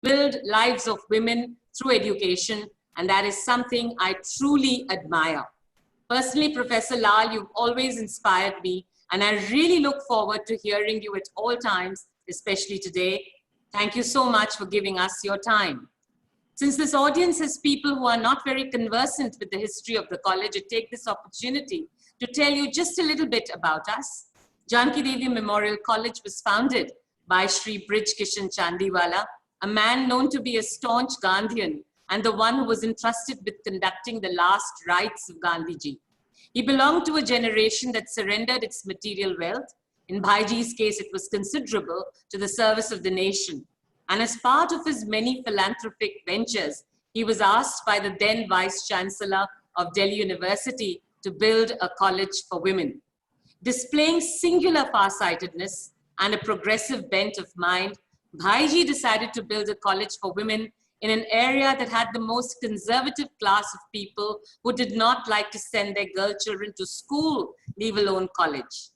build lives of women through education, and that is something I truly admire. Personally, Professor Lal, you've always inspired me, and I really look forward to hearing you at all times, especially today. Thank you so much for giving us your time. Since this audience has people who are not very conversant with the history of the college, I take this opportunity to tell you just a little bit about us. Janki Devi Memorial College was founded by Shri Brij Kishan Chandiwala, a man known to be a staunch Gandhian and the one who was entrusted with conducting the last rites of Gandhiji. He belonged to a generation that surrendered its material wealth. In Bhaiji's case, it was considerable, to the service of the nation. And as part of his many philanthropic ventures, he was asked by the then Vice Chancellor of Delhi University to build a college for women. Displaying singular farsightedness and a progressive bent of mind, Bhaiji decided to build a college for women in an area that had the most conservative class of people who did not like to send their girl children to school, leave alone college.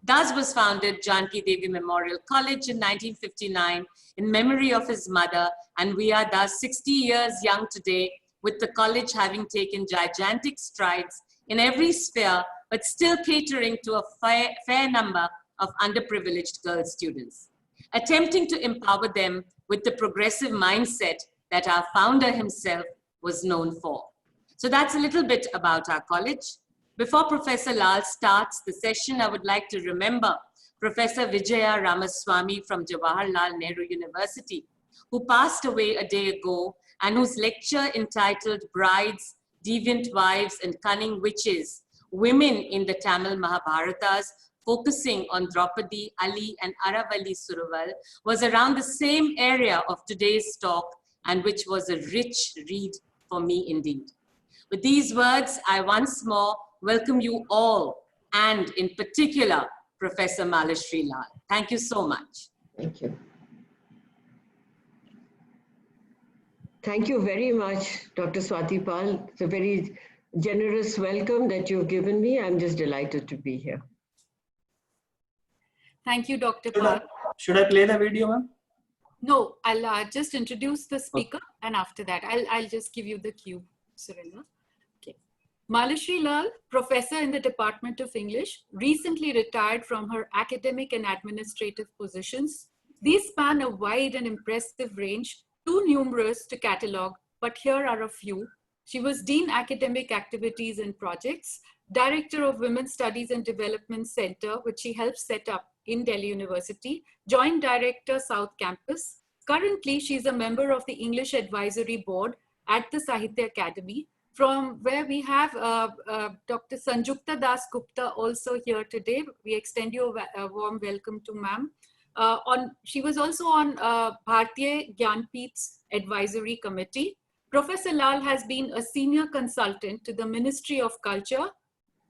Thus was founded Janki Devi Memorial College in 1959 in memory of his mother, and we are thus 60 years young today, with the college having taken gigantic strides in every sphere, but still catering to a fair number of underprivileged girl students, attempting to empower them with the progressive mindset that our founder himself was known for. So that's a little bit about our college. Before Professor Lal starts the session, I would like to remember Professor Vijaya Ramaswamy from Jawaharlal Nehru University, who passed away a day ago and whose lecture entitled Brides, Deviant Wives and Cunning Witches, Women in the Tamil Mahabharatas, focusing on Draupadi, Ali and Aravalli Suruval, was around the same area of today's talk, and which was a rich read for me indeed. With these words, I once more welcome you all, and in particular, Professor Malashri Lal. Thank you so much. Thank you. Thank you very much, Dr. Swati Pal. It's a very generous welcome that you've given me. I'm just delighted to be here. Thank you, Dr. Pal. Should I play the video, ma'am? No, I'll just introduce the speaker, and after that, I'll just give you the cue, Surendra. Okay. Malashri Lal, professor in the Department of English, recently retired from her academic and administrative positions. These span a wide and impressive range, too numerous to catalogue, but here are a few. She was Dean Academic Activities and Projects, Director of Women's Studies and Development Center, which she helped set up in Delhi University, Joint Director, South Campus. Currently, she's a member of the English Advisory Board at the Sahitya Academy, from where we have Dr. Sanjukta Das Gupta also here today. We extend you a warm welcome to ma'am. She was also on Bharatiya Gyanpeeth's Advisory Committee. Professor Lal has been a senior consultant to the Ministry of Culture,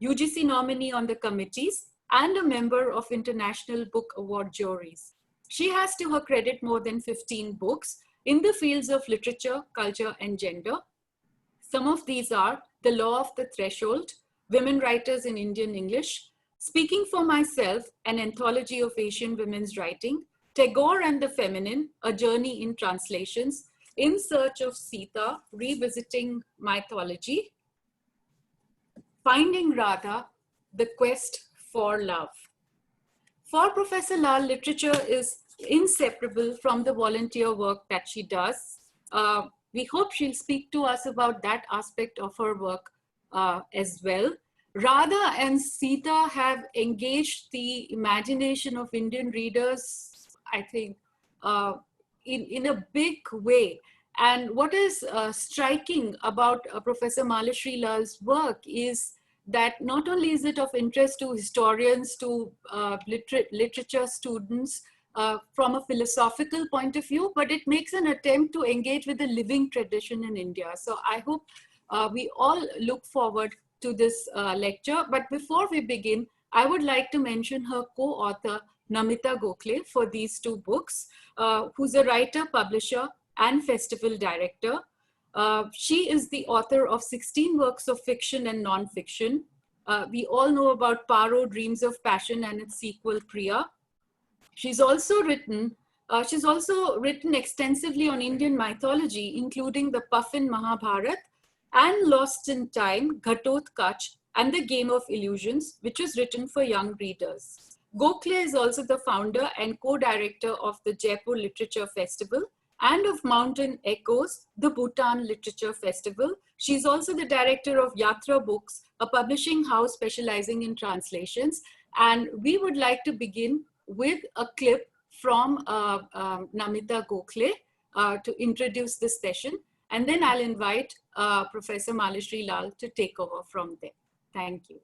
UGC nominee on the committees, and a member of International Book Award juries. She has to her credit more than 15 books in the fields of literature, culture, and gender. Some of these are The Law of the Threshold, Women Writers in Indian English, Speaking for Myself, an anthology of Asian women's writing, Tagore and the Feminine, a journey in translations, In Search of Sita, Revisiting Mythology, Finding Radha, The Quest for Love. For Professor Lal, literature is inseparable from the volunteer work that she does. We hope she'll speak to us about that aspect of her work as well. Radha and Sita have engaged the imagination of Indian readers, I think, in a big way. And what is striking about Professor Malashri Lal's work is that not only is it of interest to historians, to literature students from a philosophical point of view, but it makes an attempt to engage with the living tradition in India. So I hope we all look forward to this lecture. But before we begin, I would like to mention her co-author, Namita Gokhale, for these two books, who's a writer, publisher, and festival director. She is the author of 16 works of fiction and non-fiction. We all know about Paro, Dreams of Passion, and its sequel, Priya. She's also written She's also written extensively on Indian mythology, including the Puffin Mahabharat and Lost in Time, Ghatotkach, and The Game of Illusions, which was written for young readers. Gokhale is also the founder and co-director of the Jaipur Literature Festival and of Mountain Echoes, the Bhutan Literature Festival. She's also the director of Yatra Books, a publishing house specializing in translations. And we would like to begin with a clip from Namita Gokhale to introduce this session. And then I'll invite Professor Malashri Lal to take over from there. Thank you.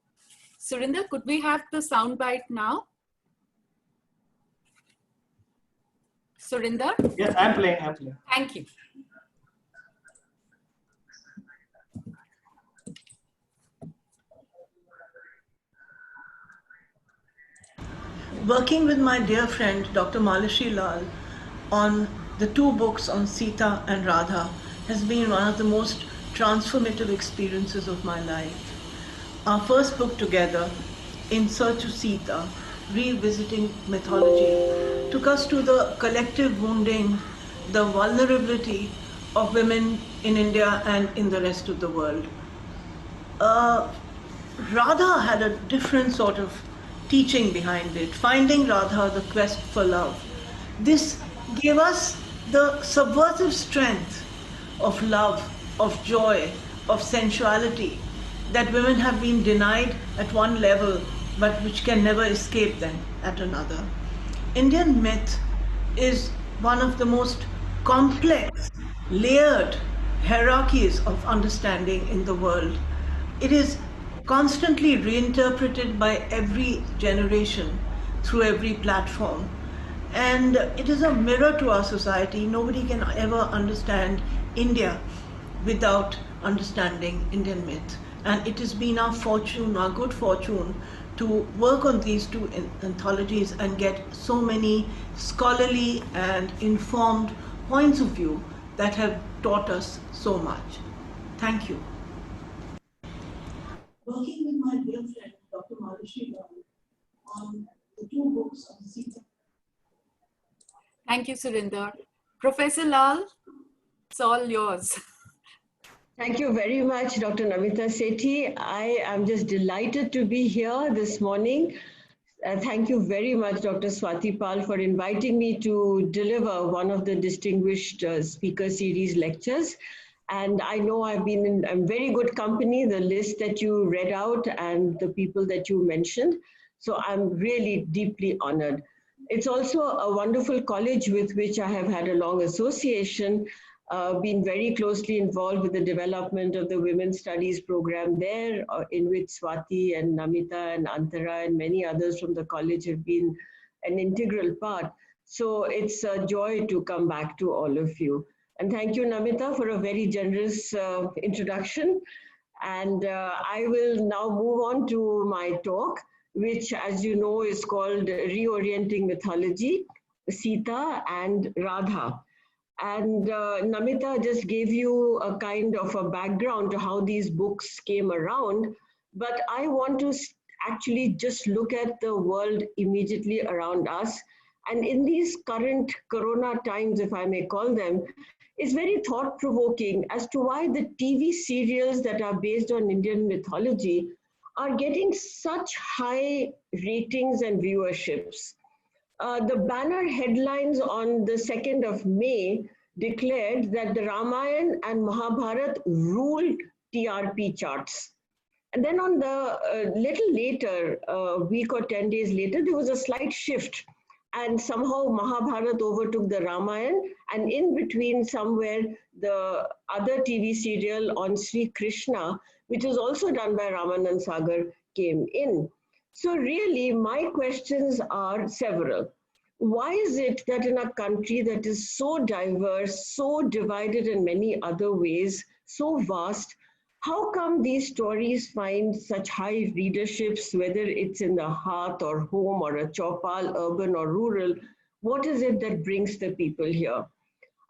Surinder, could we have the soundbite now? Surinder? Yes, I'm playing. Thank you. Working with my dear friend Dr. Malashri Lal on the 2 books on Sita and Radha has been one of the most transformative experiences of my life. Our first book together, In Search of Sita, Revisiting Mythology, took us to the collective wounding, the vulnerability of women in India and in the rest of the world. Radha had a different sort of teaching behind it, Finding Radha, the Quest for Love. This gave us the subversive strength of love, of joy, of sensuality that women have been denied at one level, but which can never escape them at another. Indian myth is one of the most complex, layered hierarchies of understanding in the world. It is constantly reinterpreted by every generation through every platform. And it is a mirror to our society. Nobody can ever understand India without understanding Indian myth. And it has been our fortune, our good fortune, to work on these 2 anthologies and get so many scholarly and informed points of view that have taught us so much. Thank you. Working with my dear friend Dr. Malashri Lal on the 2 books on Sita. Thank you, Surinder. Professor Lal, it's all yours. Thank you very much, Dr. Namita Sethi. I am just delighted to be here this morning. Thank you very much, Dr. Swati Pal, for inviting me to deliver one of the distinguished speaker series lectures. And I know I've been in very good company, the list that you read out and the people that you mentioned. So I'm really deeply honored. It's also a wonderful college with which I have had a long association, been very closely involved with the development of the Women's Studies program there, in which Swati and Namita and Antara and many others from the college have been an integral part. So it's a joy to come back to all of you. And thank you, Namita, for a very generous introduction. And I will now move on to my talk, which, as you know, is called Re-orienting Mythology, Sita and Radha. And Namita just gave you a kind of a background to how these books came around. But I want to actually just look at the world immediately around us. And in these current Corona times, if I may call them, it's very thought-provoking as to why the TV serials that are based on Indian mythology are getting such high ratings and viewerships. The banner headlines on the 2nd of May declared that the Ramayana and Mahabharata ruled TRP charts. And then on the little later, a week or 10 days later, there was a slight shift. And somehow Mahabharata overtook the Ramayana, and in between somewhere the other TV serial on Sri Krishna, which was also done by Ramanand Sagar, came in. So really my questions are several. Why is it that in a country that is so diverse, so divided in many other ways, so vast, how come these stories find such high readerships, whether it's in the hearth or home or a chopal, urban or rural? What is it that brings the people here?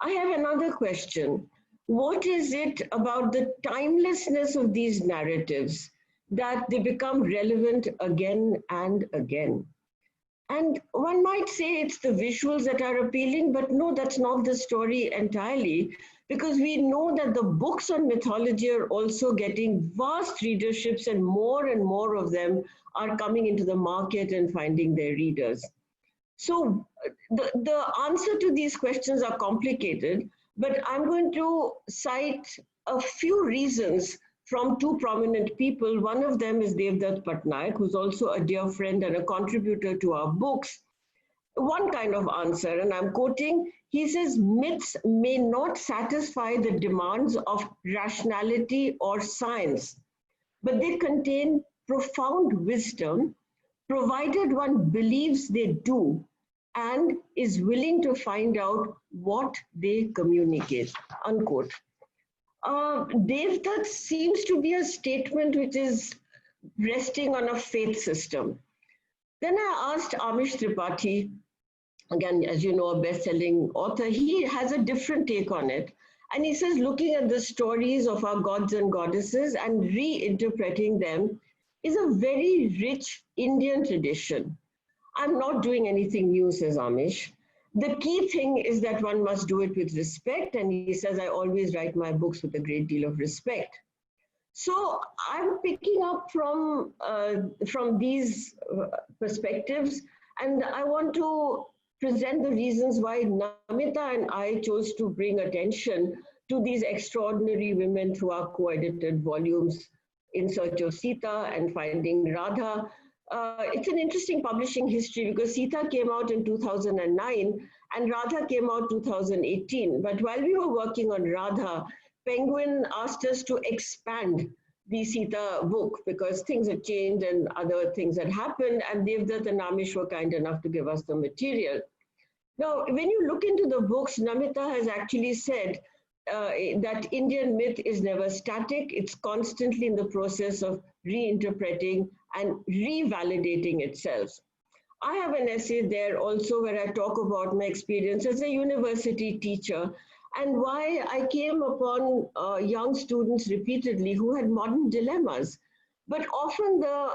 I have another question. What is it about the timelessness of these narratives that they become relevant again and again? And one might say it's the visuals that are appealing, but no, that's not the story entirely, because we know that the books on mythology are also getting vast readerships, and more of them are coming into the market and finding their readers. So the answer to these questions are complicated, but I'm going to cite a few reasons from two prominent people. One of them is Devdutt Patnaik, who's also a dear friend and a contributor to our books. One kind of answer, and I'm quoting, he says, myths may not satisfy the demands of rationality or science, but they contain profound wisdom, provided one believes they do and is willing to find out what they communicate, unquote. Devdutt seems to be a statement which is resting on a faith system. Then I asked Amish Tripathi, again, as you know, a best-selling author, he has a different take on it. And he says, looking at the stories of our gods and goddesses and reinterpreting them is a very rich Indian tradition. I'm not doing anything new, says Amish. The key thing is that one must do it with respect. And he says, I always write my books with a great deal of respect. So I'm picking up from these perspectives, and I want to present the reasons why Namita and I chose to bring attention to these extraordinary women through our co-edited volumes, In Search of Sita and Finding Radha. It's an interesting publishing history because Sita came out in 2009 and Radha came out 2018. But while we were working on Radha, Penguin asked us to expand the Sita book because things had changed and other things had happened, and Devdutt and Amish were kind enough to give us the material. Now, when you look into the books, Namita has actually said that Indian myth is never static. It's constantly in the process of reinterpreting and revalidating itself. I have an essay there also where I talk about my experience as a university teacher and why I came upon young students repeatedly who had modern dilemmas. But often the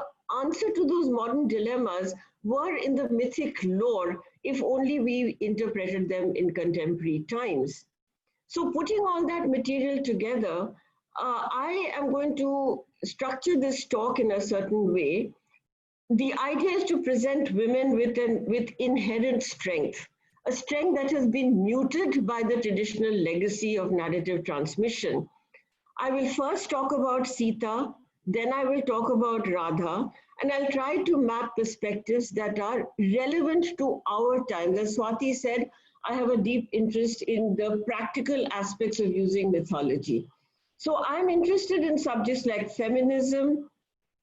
answer to those modern dilemmas were in the mythic lore, if only we interpreted them in contemporary times. So putting all that material together, I am going to structure this talk in a certain way. The idea is to present women with inherent strength, a strength that has been muted by the traditional legacy of narrative transmission. I will first talk about Sita, then I will talk about Radha, and I'll try to map perspectives that are relevant to our time. As Swati said, I have a deep interest in the practical aspects of using mythology. So I'm interested in subjects like feminism,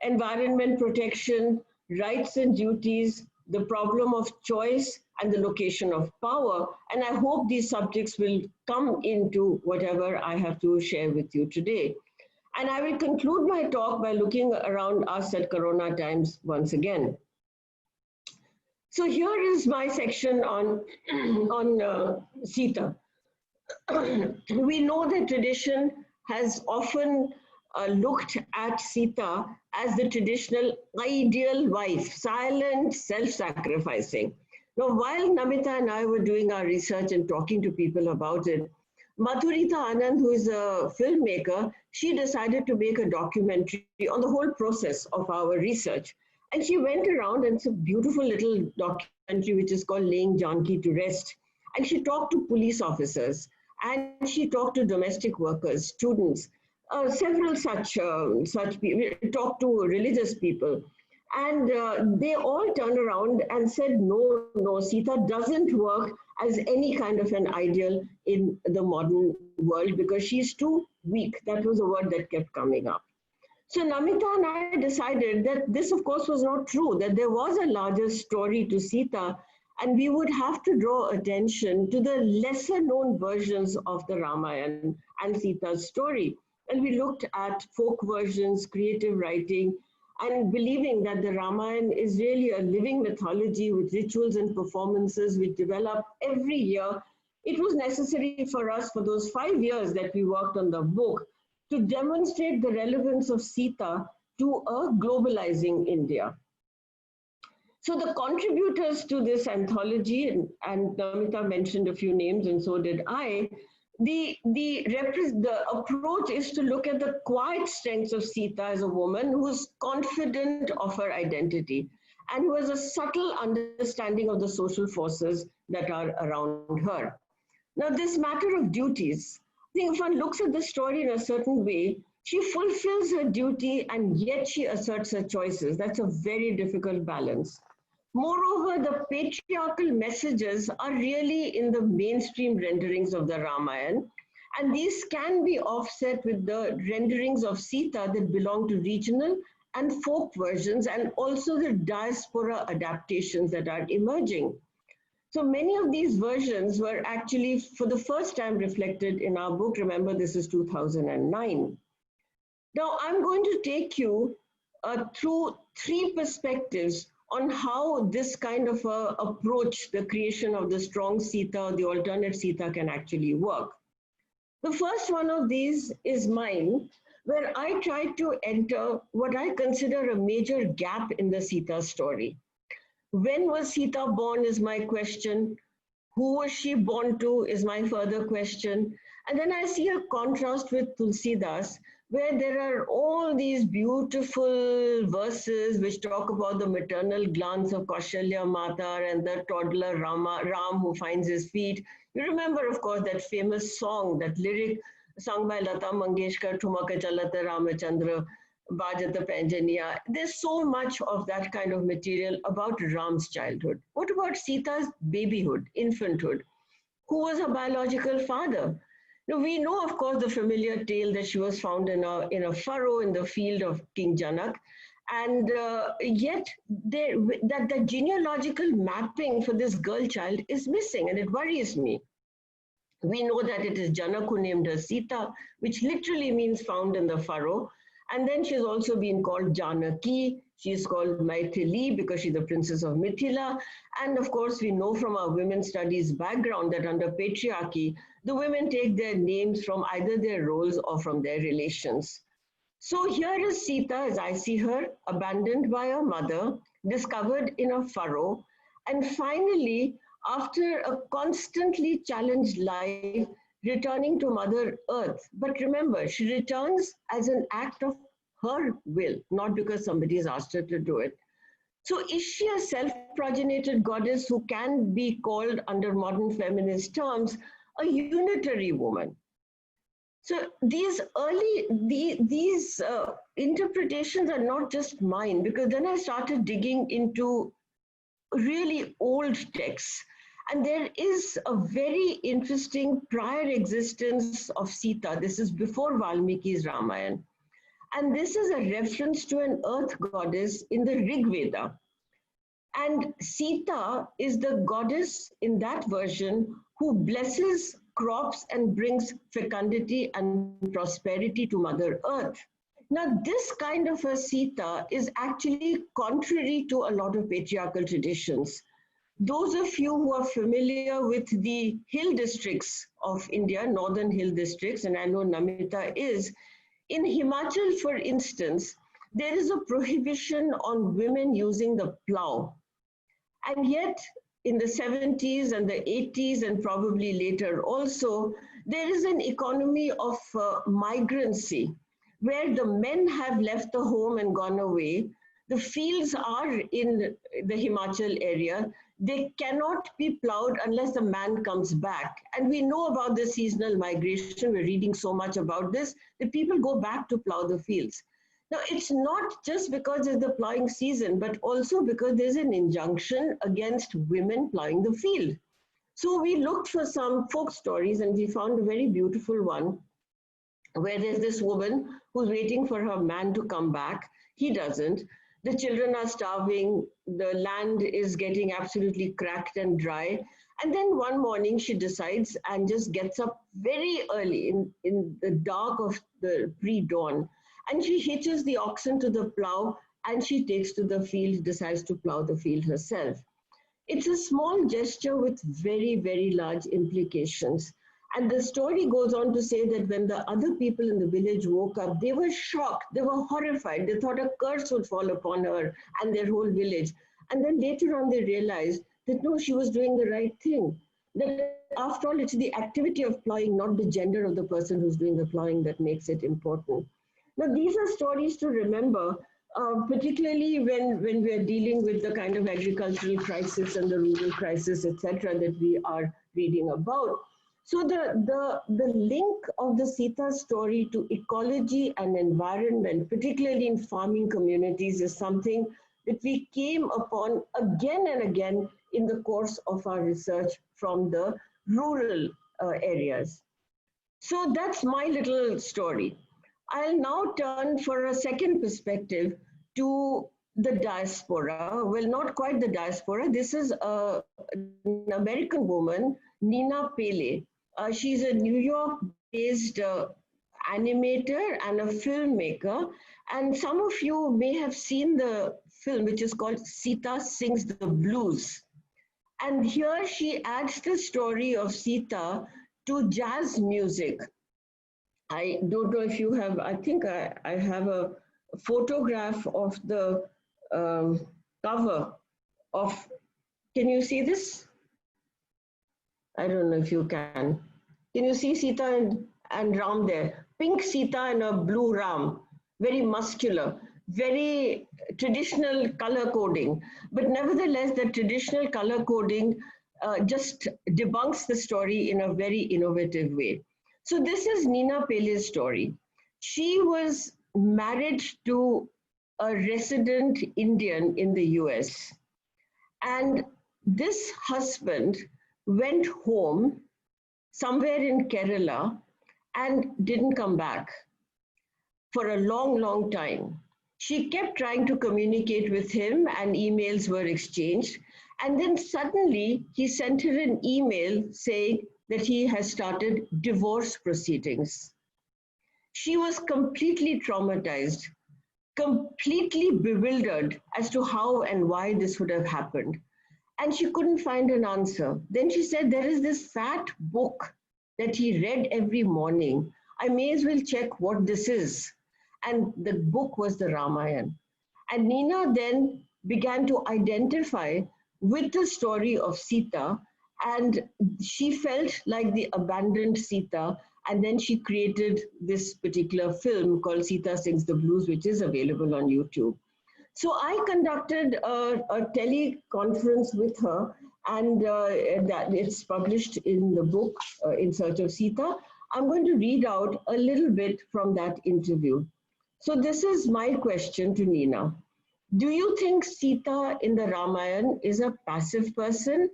environment protection, rights and duties, the problem of choice, and the location of power. And I hope these subjects will come into whatever I have to share with you today. And I will conclude my talk by looking around us at Corona times once again. So here is my section on Sita. We know that tradition has often looked at Sita as the traditional ideal wife, silent, self-sacrificing. Now, while Namita and I were doing our research and talking to people about it, Madhurita Anand, who is a filmmaker, she decided to make a documentary on the whole process of our research. And she went around, and it's a beautiful little documentary which is called Laying Janki to Rest. And she talked to police officers, and she talked to domestic workers, students, several such people, talked to religious people. And they all turned around and said, no, Sita doesn't work as any kind of an ideal in the modern world because she's too weak. That was a word that kept coming up. So Namita and I decided that this, of course, was not true, that there was a larger story to Sita, and we would have to draw attention to the lesser known versions of the Ramayana and Sita's story. And we looked at folk versions, creative writing, and believing that the Ramayana is really a living mythology with rituals and performances which develop every year. It was necessary for us for those 5 years that we worked on the book to demonstrate the relevance of Sita to a globalizing India. So the contributors to this anthology, and Namita mentioned a few names, and so did I. The approach is to look at the quiet strengths of Sita as a woman who's confident of her identity and who has a subtle understanding of the social forces that are around her. Now, this matter of duties, I think if one looks at the story in a certain way, she fulfills her duty and yet she asserts her choices. That's a very difficult balance. Moreover, the patriarchal messages are really in the mainstream renderings of the Ramayana, and these can be offset with the renderings of Sita that belong to regional and folk versions, and also the diaspora adaptations that are emerging. So many of these versions were actually for the first time reflected in our book. Remember, this is 2009. Now, I'm going to take you through three perspectives on how this kind of approach, the creation of the strong Sita, the alternate Sita, can actually work. The first one of these is mine, where I try to enter what I consider a major gap in the Sita story. When was Sita born is my question. Who was she born to is my further question. And then I see a contrast with Tulsidas, where there are all these beautiful verses which talk about the maternal glance of Kaushalya Mata and the toddler Ram who finds his feet. You remember, of course, that famous song, that lyric sung by Lata Mangeshkar, Thumaka Chalata Ramachandra, Bajata Panjaniya. There's so much of that kind of material about Ram's childhood. What about Sita's babyhood, infanthood? Who was her biological father? Now, we know, of course, the familiar tale that she was found in a furrow in the field of King Janak. And yet, that the genealogical mapping for this girl child is missing, and it worries me. We know that it is Janak who named her Sita, which literally means found in the furrow. And then she's also been called Janaki. She's called Maithili because she's the princess of Mithila. And of course, we know from our women's studies background that under patriarchy, the women take their names from either their roles or from their relations. So here is Sita, as I see her, abandoned by her mother, discovered in a furrow, and finally, after a constantly challenged life, returning to Mother Earth. But remember, she returns as an act of her will, not because somebody has asked her to do it. So is she a self-progenited goddess who can be called, under modern feminist terms, a unitary woman? So these interpretations are not just mine, because then I started digging into really old texts. And there is a very interesting prior existence of Sita. This is before Valmiki's Ramayana. And this is a reference to an earth goddess in the Rig Veda. And Sita is the goddess in that version who blesses crops and brings fecundity and prosperity to Mother Earth. Now, this kind of a Sita is actually contrary to a lot of patriarchal traditions. Those of you who are familiar with the hill districts of India, northern hill districts, and I know Namita is, in Himachal, for instance, there is a prohibition on women using the plow. And yet, in the 70s and the 80s, and probably later also, there is an economy of migrancy, where the men have left the home and gone away. The fields are in the Himachal area. They cannot be plowed unless the man comes back. And we know about the seasonal migration. We're reading so much about this. The people go back to plow the fields. Now, it's not just because it's the plowing season, but also because there's an injunction against women plowing the field. So we looked for some folk stories, and we found a very beautiful one where there's this woman who's waiting for her man to come back. He doesn't. The children are starving. The land is getting absolutely cracked and dry. And then one morning she decides and just gets up very early in the dark of the pre-dawn. And she hitches the oxen to the plow and she takes to the field, decides to plow the field herself. It's a small gesture with very, very large implications. And the story goes on to say that when the other people in the village woke up, they were shocked, they were horrified. They thought a curse would fall upon her and their whole village. And then later on, they realized that no, she was doing the right thing. That after all, it's the activity of plowing, not the gender of the person who's doing the plowing, that makes it important. Now, these are stories to remember, particularly when we're dealing with the kind of agricultural crisis and the rural crisis, etc., that we are reading about. So the link of the Sita story to ecology and environment, particularly in farming communities, is something that we came upon again and again in the course of our research from the rural areas. So that's my little story. I'll now turn for a second perspective to the diaspora. Well, not quite the diaspora. This is an American woman, Nina Pele. She's a New York-based animator and a filmmaker. And some of you may have seen the film, which is called Sita Sings the Blues. And here she adds the story of Sita to jazz music. I don't know if you have, I think I have a photograph of the cover of, can you see this? I don't know if you can. Can you see Sita and Ram there? Pink Sita and a blue Ram, very muscular, very traditional color coding. But nevertheless, the traditional color coding just debunks the story in a very innovative way. So this is Nina Pele's story. She was married to a resident Indian in the US. And this husband went home somewhere in Kerala and didn't come back for a long, long time. She kept trying to communicate with him and emails were exchanged. And then suddenly he sent her an email saying that he has started divorce proceedings. She was completely traumatized, completely bewildered as to how and why this would have happened. And she couldn't find an answer. Then she said, there is this fat book that he read every morning. I may as well check what this is. And the book was the Ramayana. And Nina then began to identify with the story of Sita, and she felt like the abandoned Sita. And then she created this particular film called Sita Sings the Blues, which is available on YouTube. So I conducted a teleconference with her, and that it's published in the book, In Search of Sita. I'm going to read out a little bit from that interview. So this is my question to Nina. Do you think Sita in the Ramayana is a passive person,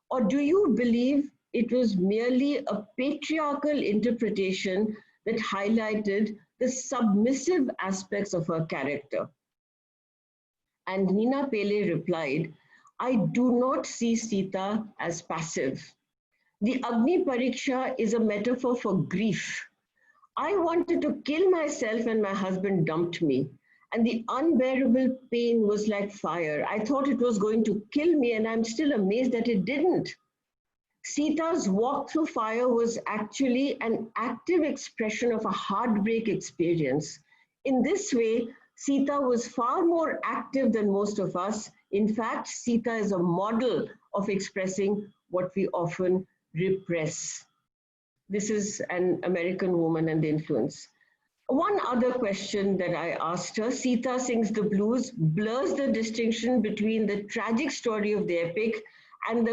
or do you believe it was merely a patriarchal interpretation that highlighted the submissive aspects of her character? And Nina Pele replied, I do not see Sita as passive. The Agni Pariksha is a metaphor for grief. I wanted to kill myself and my husband dumped me. And the unbearable pain was like fire. I thought it was going to kill me, and I'm still amazed that it didn't. Sita's walk through fire was actually an active expression of a heartbreak experience. In this way, Sita was far more active than most of us. In fact, Sita is a model of expressing what we often repress. This is an American woman and the influence. One other question that I asked her, Sita Sings the Blues blurs the distinction between the tragic story of the epic and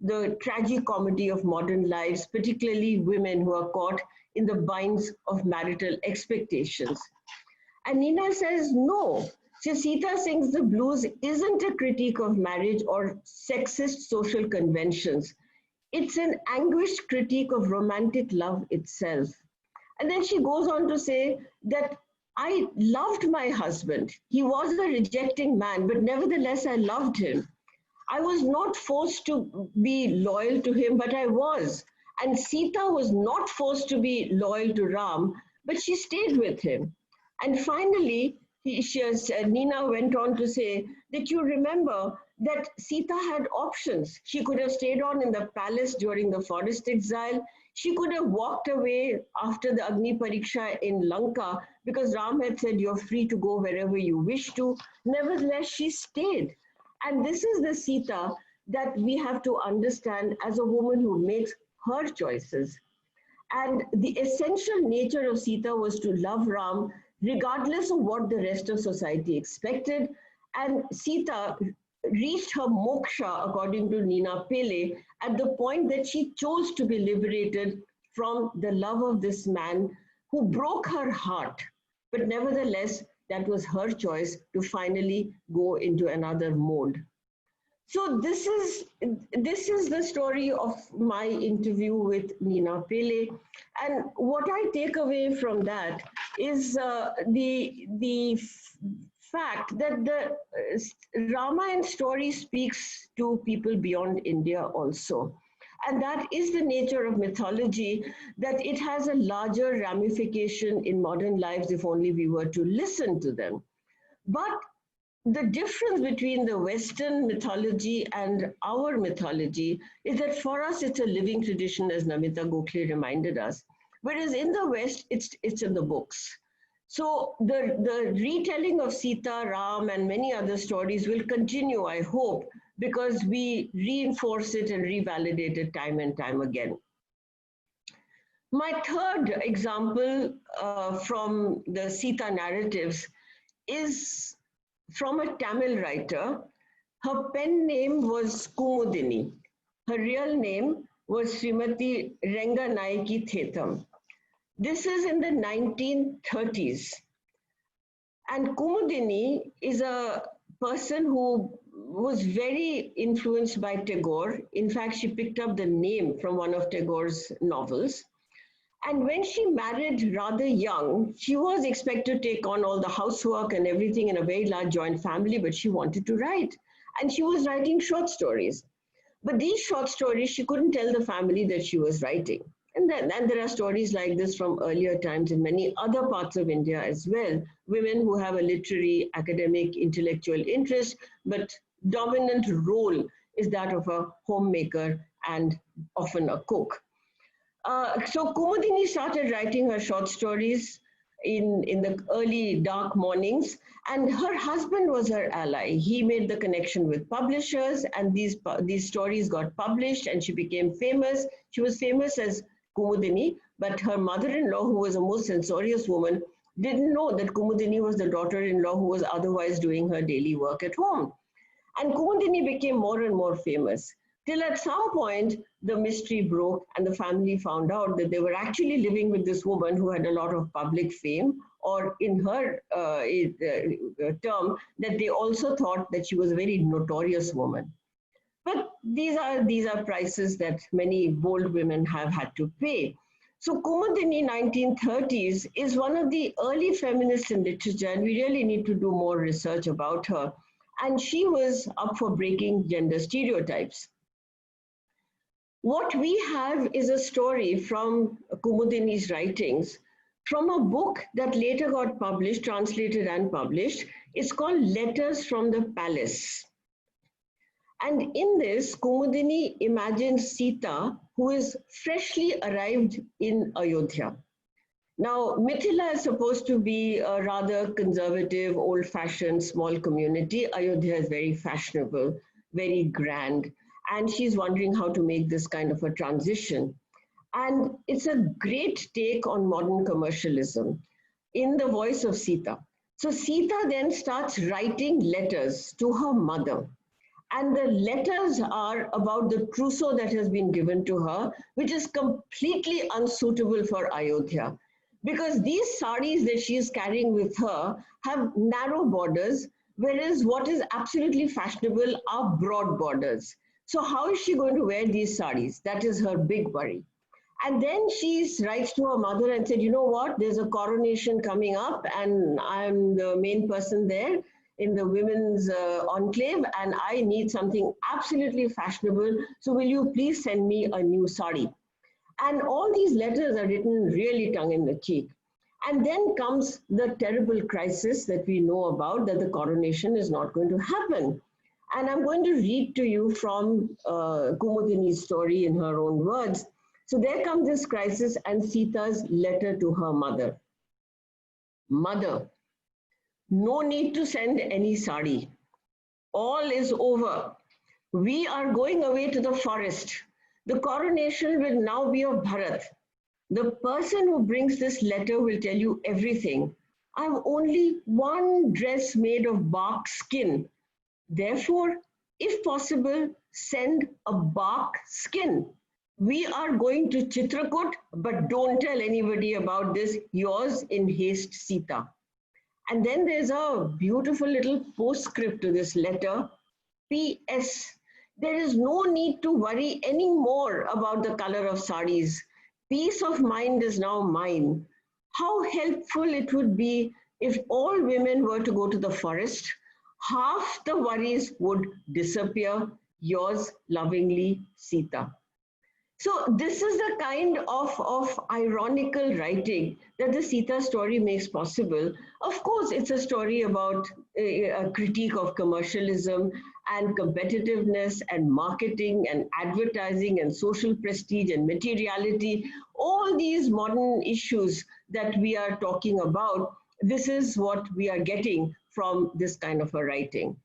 the tragicomedy of modern lives, particularly women who are caught in the binds of marital expectations. And Nina says, no, Sita Sings the Blues isn't a critique of marriage or sexist social conventions. It's an anguished critique of romantic love itself. And then she goes on to say that I loved my husband. He was a rejecting man, but nevertheless, I loved him. I was not forced to be loyal to him, but I was. And Sita was not forced to be loyal to Ram, but she stayed with him. And finally, Nina went on to say that you remember that Sita had options. She could have stayed on in the palace during the forest exile. She could have walked away after the Agni Pariksha in Lanka because Ram had said, you're free to go wherever you wish to. Nevertheless, she stayed. And this is the Sita that we have to understand as a woman who makes her choices. And the essential nature of Sita was to love Ram regardless of what the rest of society expected. And Sita reached her moksha, according to Nina Pele, at the point that she chose to be liberated from the love of this man who broke her heart. But nevertheless, that was her choice to finally go into another mode. So this is the story of my interview with Nina Pele, and what I take away from that is the fact that the Ramayana story speaks to people beyond India also. And that is the nature of mythology, that it has a larger ramification in modern lives if only we were to listen to them. But the difference between the Western mythology and our mythology is that for us, it's a living tradition, as Namita Gokhale reminded us. Whereas in the West, it's in the books. So the retelling of Sita, Ram, and many other stories will continue, I hope, because we reinforce it and revalidate it time and time again. My third example from the Sita narratives is from a Tamil writer. Her pen name was Kumudini. Her real name was Srimati Renganayaki Thetham. This is in the 1930s. And Kumudini is a person who was very influenced by Tagore. In fact, she picked up the name from one of Tagore's novels. And when she married rather young, she was expected to take on all the housework and everything in a very large joint family, but she wanted to write. And she was writing short stories. But these short stories, she couldn't tell the family that she was writing. And there are stories like this from earlier times in many other parts of India as well. Women who have a literary, academic, intellectual interest, but dominant role is that of a homemaker and often a cook. So Kumudini started writing her short stories in the early dark mornings, and her husband was her ally. He made the connection with publishers, and these stories got published, and she became famous. She was famous as Kumudini, but her mother-in-law, who was a most censorious woman, didn't know that Kumudini was the daughter-in-law who was otherwise doing her daily work at home. And Kumudini became more and more famous, till at some point the mystery broke and the family found out that they were actually living with this woman who had a lot of public fame, or in her term, that they also thought that she was a very notorious woman. But these are prices that many bold women have had to pay. So Kumudini, 1930s, is one of the early feminists in literature, and we really need to do more research about her. And she was up for breaking gender stereotypes. What we have is a story from Kumudini's writings from a book that later got published, translated and published. It's called Letters from the Palace. And in this, Kumudini imagines Sita, who is freshly arrived in Ayodhya. Now, Mithila is supposed to be a rather conservative, old-fashioned, small community. Ayodhya is very fashionable, very grand, and she's wondering how to make this kind of a transition. And it's a great take on modern commercialism in the voice of Sita. So Sita then starts writing letters to her mother. And the letters are about the trousseau that has been given to her, which is completely unsuitable for Ayodhya. Because these saris that she is carrying with her have narrow borders, whereas what is absolutely fashionable are broad borders. So how is she going to wear these saris? That is her big worry. And then she writes to her mother and said, you know what, there's a coronation coming up and I'm the main person there in the women's enclave, and I need something absolutely fashionable. So will you please send me a new sari? And all these letters are written really tongue in the cheek. And then comes the terrible crisis that we know about, that the coronation is not going to happen. And I'm going to read to you from Kumudini's story in her own words. So there comes this crisis and Sita's letter to her mother. Mother, no need to send any sari. All is over. We are going away to the forest. The coronation will now be of Bharat. The person who brings this letter will tell you everything. I have only one dress made of bark skin. Therefore, if possible, send a bark skin. We are going to Chitrakoot, but don't tell anybody about this. Yours in haste, Sita. And then there's a beautiful little postscript to this letter. P.S. There is no need to worry anymore about the color of saris. Peace of mind is now mine. How helpful it would be if all women were to go to the forest. Half the worries would disappear. Yours lovingly, Sita. So this is the kind of ironical writing that the Sita story makes possible. Of course, it's a story about a critique of commercialism and competitiveness and marketing and advertising and social prestige and materiality, all these modern issues that we are talking about. This is what we are getting from this kind of a writing.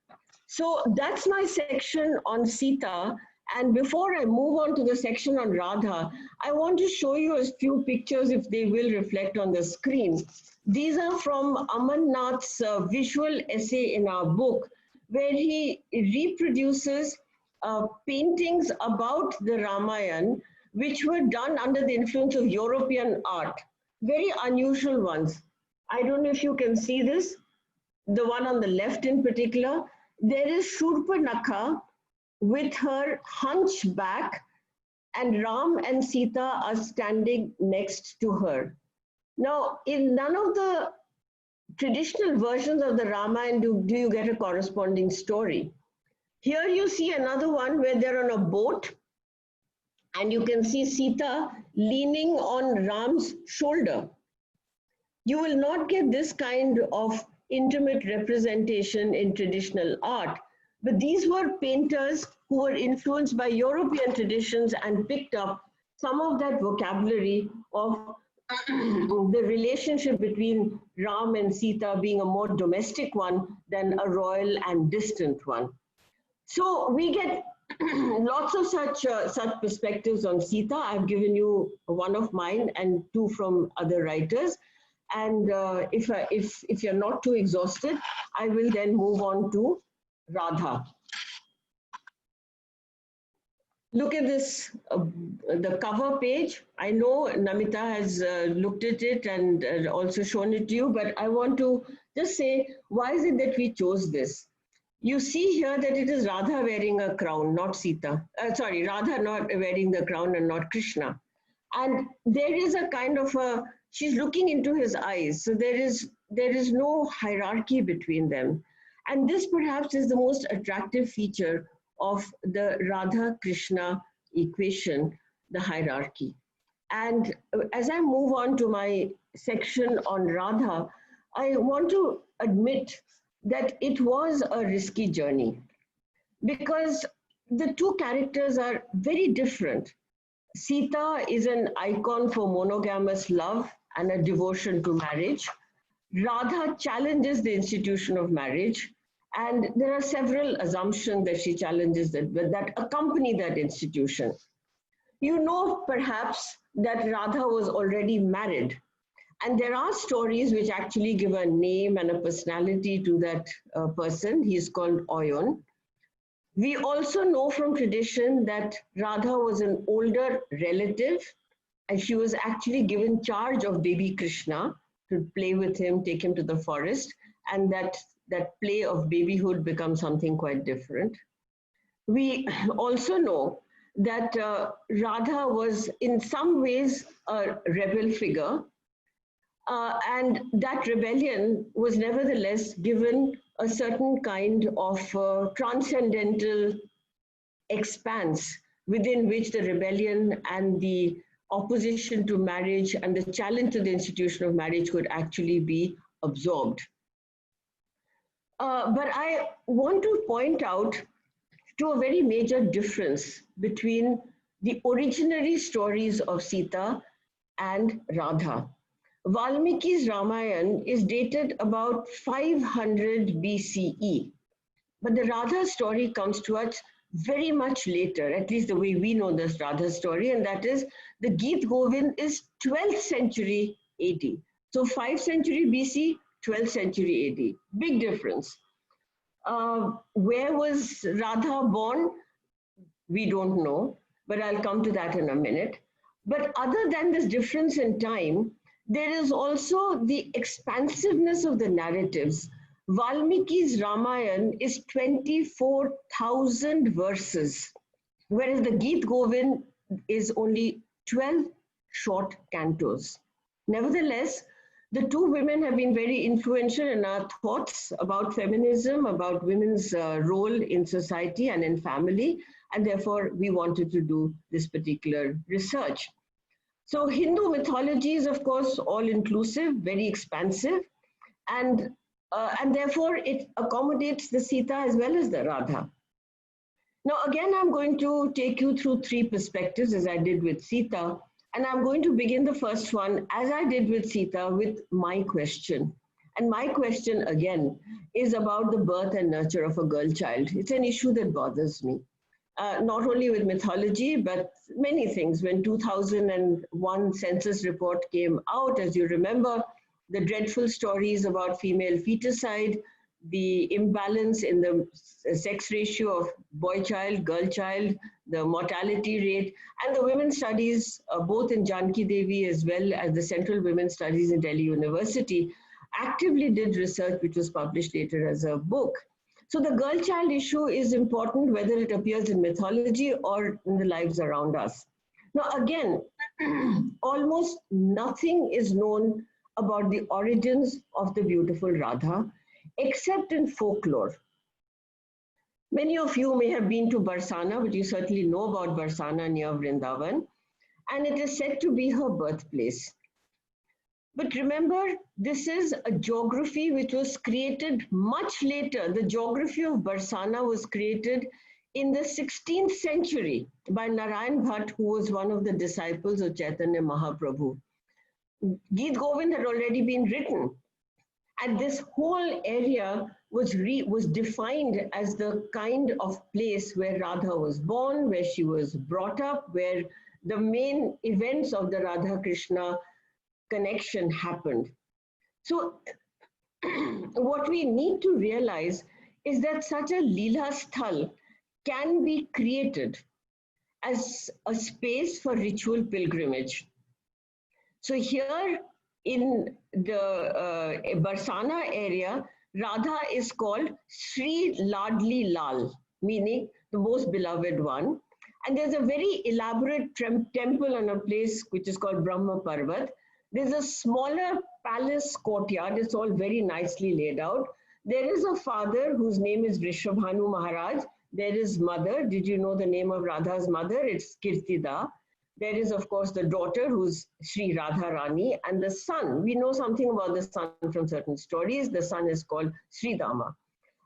So that's my section on Sita. And before I move on to the section on Radha, I want to show you a few pictures if they will reflect on the screen. These are from Aman Nath's visual essay in our book, where he reproduces paintings about the Ramayana, which were done under the influence of European art, very unusual ones. I don't know if you can see this, the one on the left in particular. There is Shurpanakha with her hunchback, and Ram and Sita are standing next to her. Now, in none of the traditional versions of the Ramayana do you get a corresponding story. Here you see another one where they're on a boat, and you can see Sita leaning on Ram's shoulder. You will not get this kind of intimate representation in traditional art. But these were painters who were influenced by European traditions and picked up some of that vocabulary of the relationship between Ram and Sita being a more domestic one than a royal and distant one. So we get lots of such perspectives on Sita. I've given you one of mine and two from other writers. And if you're not too exhausted, I will then move on to Radha. Look at this, the cover page. I know Namita has looked at it and also shown it to you, but I want to just say, why is it that we chose this? You see here that it is Radha wearing a crown, not Sita. Radha not wearing the crown and not Krishna. And there is a kind of a, she's looking into his eyes. So there is no hierarchy between them. And this perhaps is the most attractive feature of the Radha-Krishna equation, the hierarchy. And as I move on to my section on Radha, I want to admit that it was a risky journey because the two characters are very different. Sita is an icon for monogamous love and a devotion to marriage. Radha challenges the institution of marriage, and there are several assumptions that she challenges that accompany that institution. You know perhaps that Radha was already married, and there are stories which actually give a name and a personality to that person. He is called Oyon. We also know from tradition that Radha was an older relative, and she was actually given charge of baby Krishna to play with him, take him to the forest, and that play of babyhood becomes something quite different. We also know that Radha was in some ways a rebel figure, and that rebellion was nevertheless given a certain kind of transcendental expanse within which the rebellion and the opposition to marriage and the challenge to the institution of marriage could actually be absorbed. But I want to point out to a very major difference between the originary stories of Sita and Radha. Valmiki's Ramayana is dated about 500 BCE. But the Radha story comes to us very much later, at least the way we know this Radha story, and that is the Geet Govind is 12th century AD. So 5th century BC, 12th century AD. Big difference. Where was Radha born? We don't know, but I'll come to that in a minute. But other than this difference in time, there is also the expansiveness of the narratives. Valmiki's Ramayana is 24,000 verses, whereas the Geet Govind is only 12 short cantos. Nevertheless, the two women have been very influential in our thoughts about feminism, about women's role in society and in family, and therefore we wanted to do this particular research. So Hindu mythology is, of course, all-inclusive, very expansive, and therefore it accommodates the Sita as well as the Radha. Now, again, I'm going to take you through three perspectives, as I did with Sita, and I'm going to begin the first one, as I did with Sita, with my question. And my question, again, is about the birth and nurture of a girl child. It's an issue that bothers me. Not only with mythology, but many things. When 2001 census report came out, as you remember, the dreadful stories about female feticide, the imbalance in the sex ratio of boy child, girl child, the mortality rate, and the women's studies, both in Janki Devi as well as the Central Women's Studies in Delhi University, actively did research which was published later as a book. So the girl child issue is important whether it appears in mythology or in the lives around us. Now again, almost nothing is known about the origins of the beautiful Radha, except in folklore. Many of you may have been to Barsana, but you certainly know about Barsana near Vrindavan, and it is said to be her birthplace. But remember, this is a geography which was created much later. The geography of Barsana was created in the 16th century by Narayan Bhatt, who was one of the disciples of Chaitanya Mahaprabhu. Geet Govind had already been written, and this whole area was defined as the kind of place where Radha was born, where she was brought up, where the main events of the Radha Krishna connection happened. So what we need to realize is that such a Leela Sthal can be created as a space for ritual pilgrimage. So here in the Barsana area, Radha is called Sri Ladli Lal, meaning the most beloved one. And there's a very elaborate temple on a place which is called Brahma Parvat. There's a smaller palace courtyard. It's all very nicely laid out. There is a father whose name is Rishabhanu Maharaj. There is mother. Did you know the name of Radha's mother? It's Kirtida. There is, of course, the daughter who's Sri Radha Rani, and the son. We know something about the son from certain stories. The son is called Sri Dama.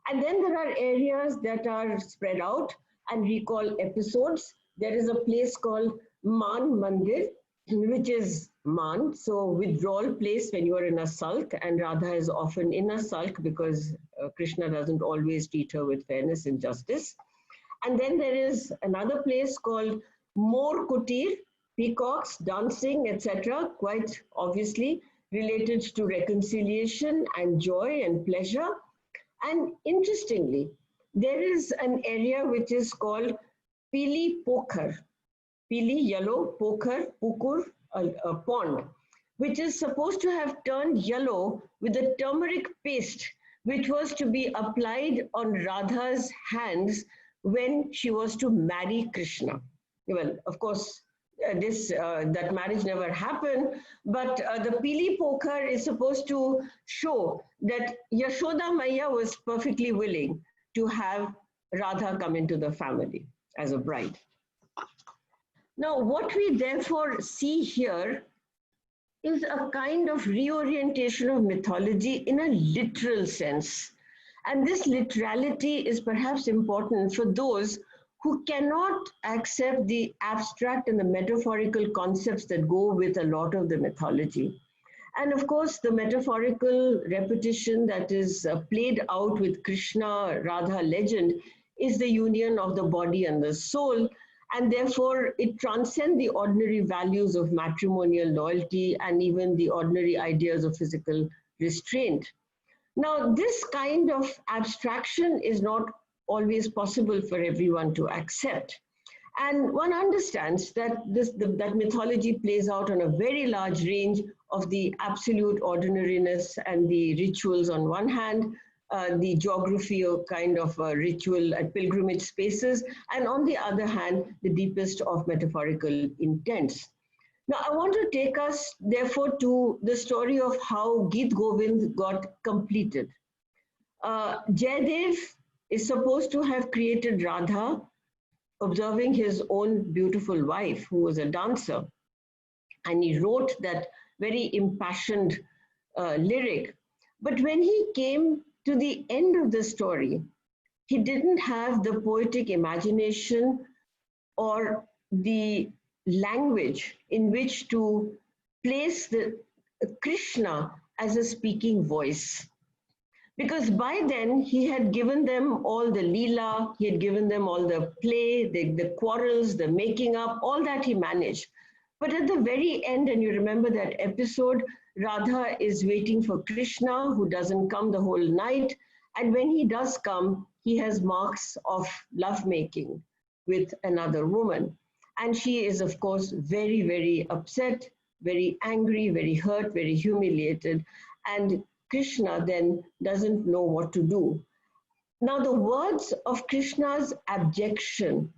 And then there are areas that are spread out and recall episodes. There is a place called Man Mandir, which is Man, so withdrawal place when you are in a sulk, and Radha is often in a sulk because Krishna doesn't always treat her with fairness and justice. And then there is another place called Mor Kutir, peacocks, dancing, etc., quite obviously related to reconciliation and joy and pleasure. And interestingly, there is an area which is called Pili Pokhar. Pili, yellow, Pokhar, Pukur, a pond, which is supposed to have turned yellow with a turmeric paste, which was to be applied on Radha's hands when she was to marry Krishna. Well, of course, that marriage never happened, but the Pili Pokhar is supposed to show that Yashoda Maya was perfectly willing to have Radha come into the family as a bride. Now, what we therefore see here is a kind of reorientation of mythology in a literal sense. And this literality is perhaps important for those who cannot accept the abstract and the metaphorical concepts that go with a lot of the mythology. And of course, the metaphorical repetition that is played out with Krishna Radha legend is the union of the body and the soul. And therefore, it transcends the ordinary values of matrimonial loyalty and even the ordinary ideas of physical restraint. Now, this kind of abstraction is not always possible for everyone to accept. And one understands that that mythology plays out on a very large range of the absolute ordinariness and the rituals on one hand, the geography of kind of ritual at pilgrimage spaces, and on the other hand, the deepest of metaphorical intents. Now, I want to take us, therefore, to the story of how Geet Govind got completed. Jayadev is supposed to have created Radha, observing his own beautiful wife, who was a dancer. And he wrote that very impassioned lyric. But when he came to the end of the story, he didn't have the poetic imagination or the language in which to place the Krishna as a speaking voice. Because by then he had given them all the leela, he had given them all the play, the quarrels, the making up, all that he managed. But at the very end, and you remember that episode, Radha is waiting for Krishna, who doesn't come the whole night. And when he does come, he has marks of lovemaking with another woman. And she is, of course, very, very upset, very angry, very hurt, very humiliated. And Krishna then doesn't know what to do. Now, the words of Krishna's abjection,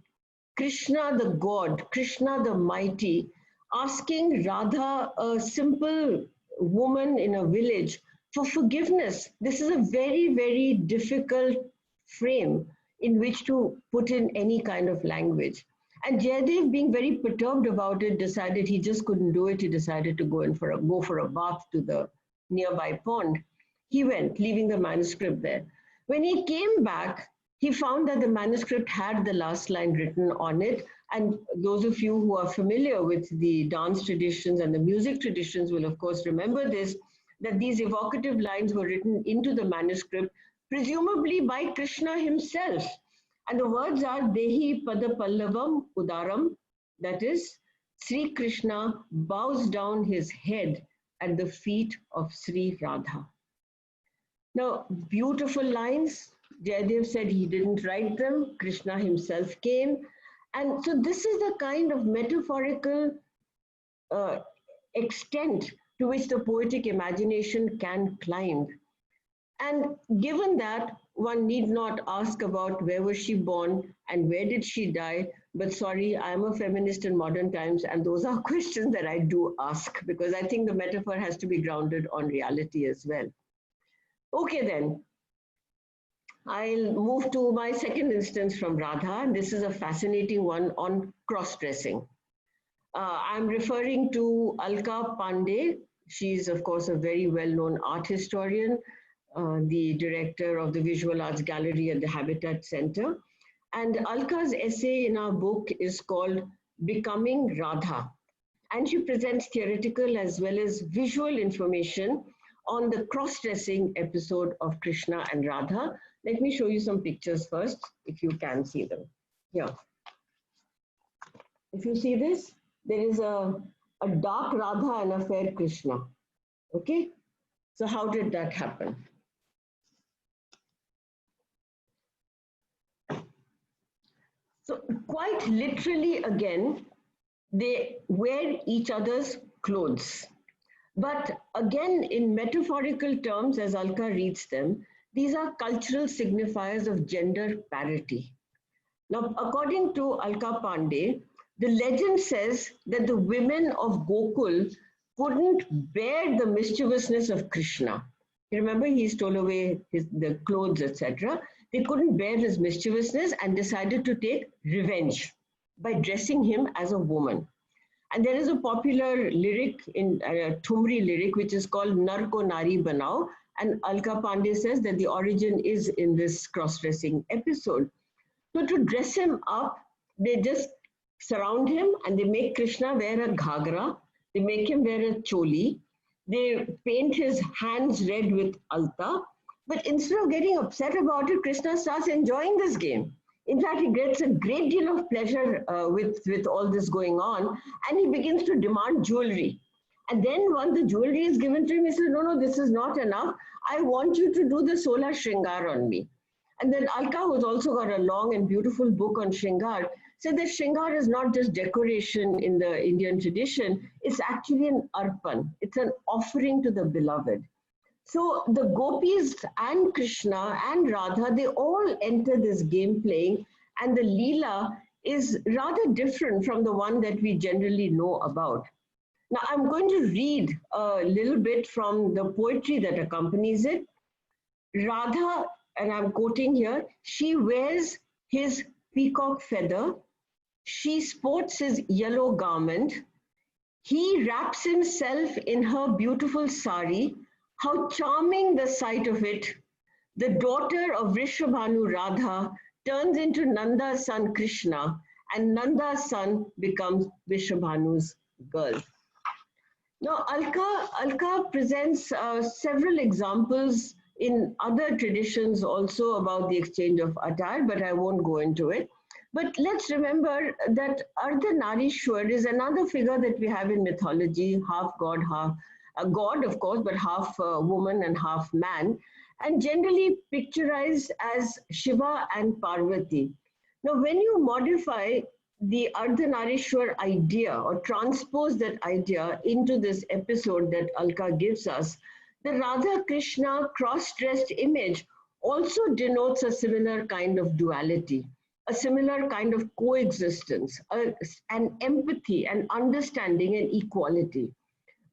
Krishna the God, Krishna the mighty, asking Radha, a simple woman in a village, for forgiveness. This is a very, very difficult frame in which to put in any kind of language. And Jayadev, being very perturbed about it, decided he just couldn't do it. He decided to go for a bath to the nearby pond. He went, leaving the manuscript there. When he came back, he found that the manuscript had the last line written on it. And those of you who are familiar with the dance traditions and the music traditions will, of course, remember this, that these evocative lines were written into the manuscript, presumably by Krishna himself. And the words are Dehi Pada Pallavam Udaram, that is, Sri Krishna bows down his head at the feet of Sri Radha. Now, beautiful lines. Jayadev said he didn't write them. Krishna himself came. And so this is the kind of metaphorical extent to which the poetic imagination can climb. And given that, one need not ask about where was she born and where did she die. But sorry, I'm a feminist in modern times, and those are questions that I do ask, because I think the metaphor has to be grounded on reality as well. Okay then, I'll move to my second instance from Radha, and this is a fascinating one on cross-dressing. I'm referring to Alka Pandey. She's, of course, a very well-known art historian, the director of the Visual Arts Gallery at the Habitat Center. And Alka's essay in our book is called Becoming Radha. And she presents theoretical as well as visual information on the cross-dressing episode of Krishna and Radha. Let me show you some pictures first, if you can see them. Here. If you see this, there is a dark Radha and a fair Krishna. Okay? So how did that happen? So quite literally, again, they wear each other's clothes. But again, in metaphorical terms, as Alka reads them, these are cultural signifiers of gender parity. Now, according to Alka Pandey, the legend says that the women of Gokul couldn't bear the mischievousness of Krishna. You remember, he stole away the clothes, etc. They couldn't bear his mischievousness and decided to take revenge by dressing him as a woman. And there is a popular lyric, in Thumri lyric, which is called Nar Ko Nari Banao. And Alka Pandey says that the origin is in this cross-dressing episode. So to dress him up, they just surround him and they make Krishna wear a ghagra. They make him wear a choli. They paint his hands red with alta. But instead of getting upset about it, Krishna starts enjoying this game. In fact, he gets a great deal of pleasure with all this going on, and he begins to demand jewelry. And then once the jewelry is given to him, he says, no, no, this is not enough. I want you to do the solar Shringar on me. And then Alka, who's also got a long and beautiful book on Shringar, said that Shringar is not just decoration in the Indian tradition, it's actually an arpan. It's an offering to the beloved. So the gopis and Krishna and Radha, they all enter this game playing, and the Leela is rather different from the one that we generally know about. Now, I'm going to read a little bit from the poetry that accompanies it. Radha, and I'm quoting here, she wears his peacock feather, she sports his yellow garment, he wraps himself in her beautiful sari. How charming the sight of it. The daughter of Vrishabhanu Radha turns into Nanda's son Krishna, and Nanda's son becomes Vrishabhanu's girl. Now, Alka presents several examples in other traditions also about the exchange of attire, but I won't go into it. But let's remember that Ardhanarishwar is another figure that we have in mythology, half god, half a god, of course, but half woman and half man, and generally picturized as Shiva and Parvati. Now, when you modify the Ardhanarishwar idea or transpose that idea into this episode that Alka gives us, the Radha Krishna cross-dressed image also denotes a similar kind of duality, a similar kind of coexistence, an empathy, an understanding, and equality.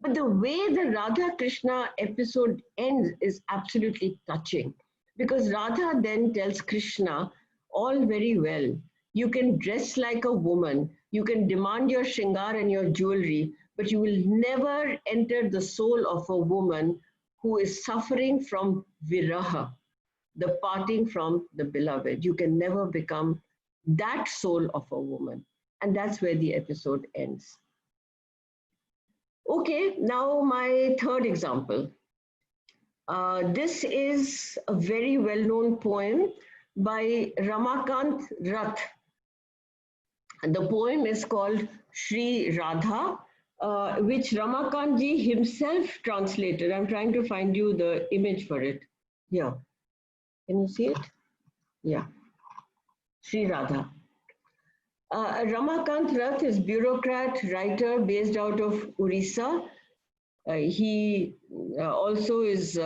But the way the Radha Krishna episode ends is absolutely touching, because Radha then tells Krishna, all very well, you can dress like a woman, you can demand your shringar and your jewelry, but you will never enter the soul of a woman who is suffering from viraha, the parting from the beloved. You can never become that soul of a woman. And that's where the episode ends. Okay, now my third example. This is a very well-known poem by Ramakant Rath. And the poem is called Sri Radha, which Ramakant ji himself translated. I'm trying to find you the image for it. Here. Can you see it? Yeah. Sri Radha. Ramakant Rath is bureaucrat, writer based out of Orissa. He also is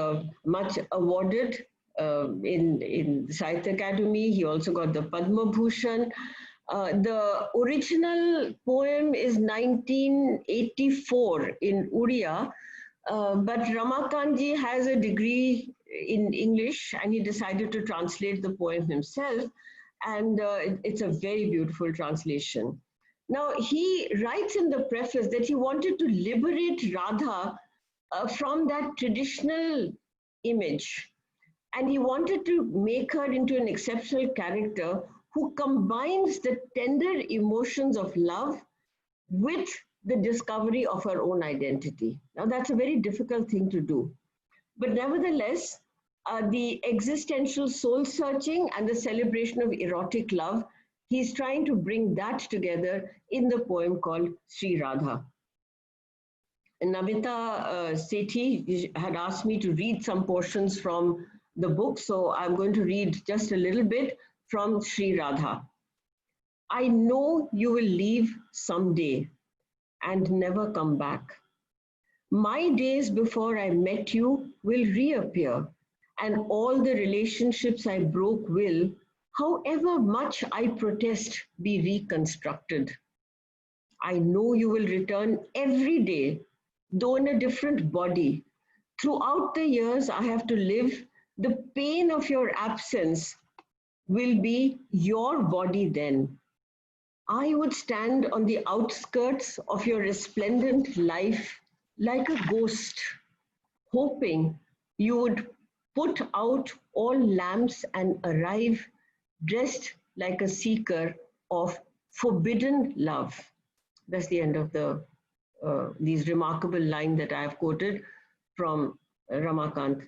much awarded in the Sahitya Academy. He also got the Padma Bhushan. The original poem is 1984 in Uriya, but Ramakantji has a degree in English and he decided to translate the poem himself, and it's a very beautiful translation. Now, he writes in the preface that he wanted to liberate Radha from that traditional image, and he wanted to make her into an exceptional character who combines the tender emotions of love with the discovery of her own identity. Now, that's a very difficult thing to do. But nevertheless, the existential soul searching and the celebration of erotic love, he's trying to bring that together in the poem called Sri Radha. And Namita Sethi had asked me to read some portions from the book, so I'm going to read just a little bit from Sri Radha. I know you will leave someday and never come back. My days before I met you will reappear, and all the relationships I broke will, however much I protest, be reconstructed. I know you will return every day, though in a different body. Throughout the years I have to live, the pain of your absence will be your body then. I would stand on the outskirts of your resplendent life like a ghost, hoping you would put out all lamps and arrive dressed like a seeker of forbidden love. That's the end of these remarkable lines that I have quoted from Ramakant.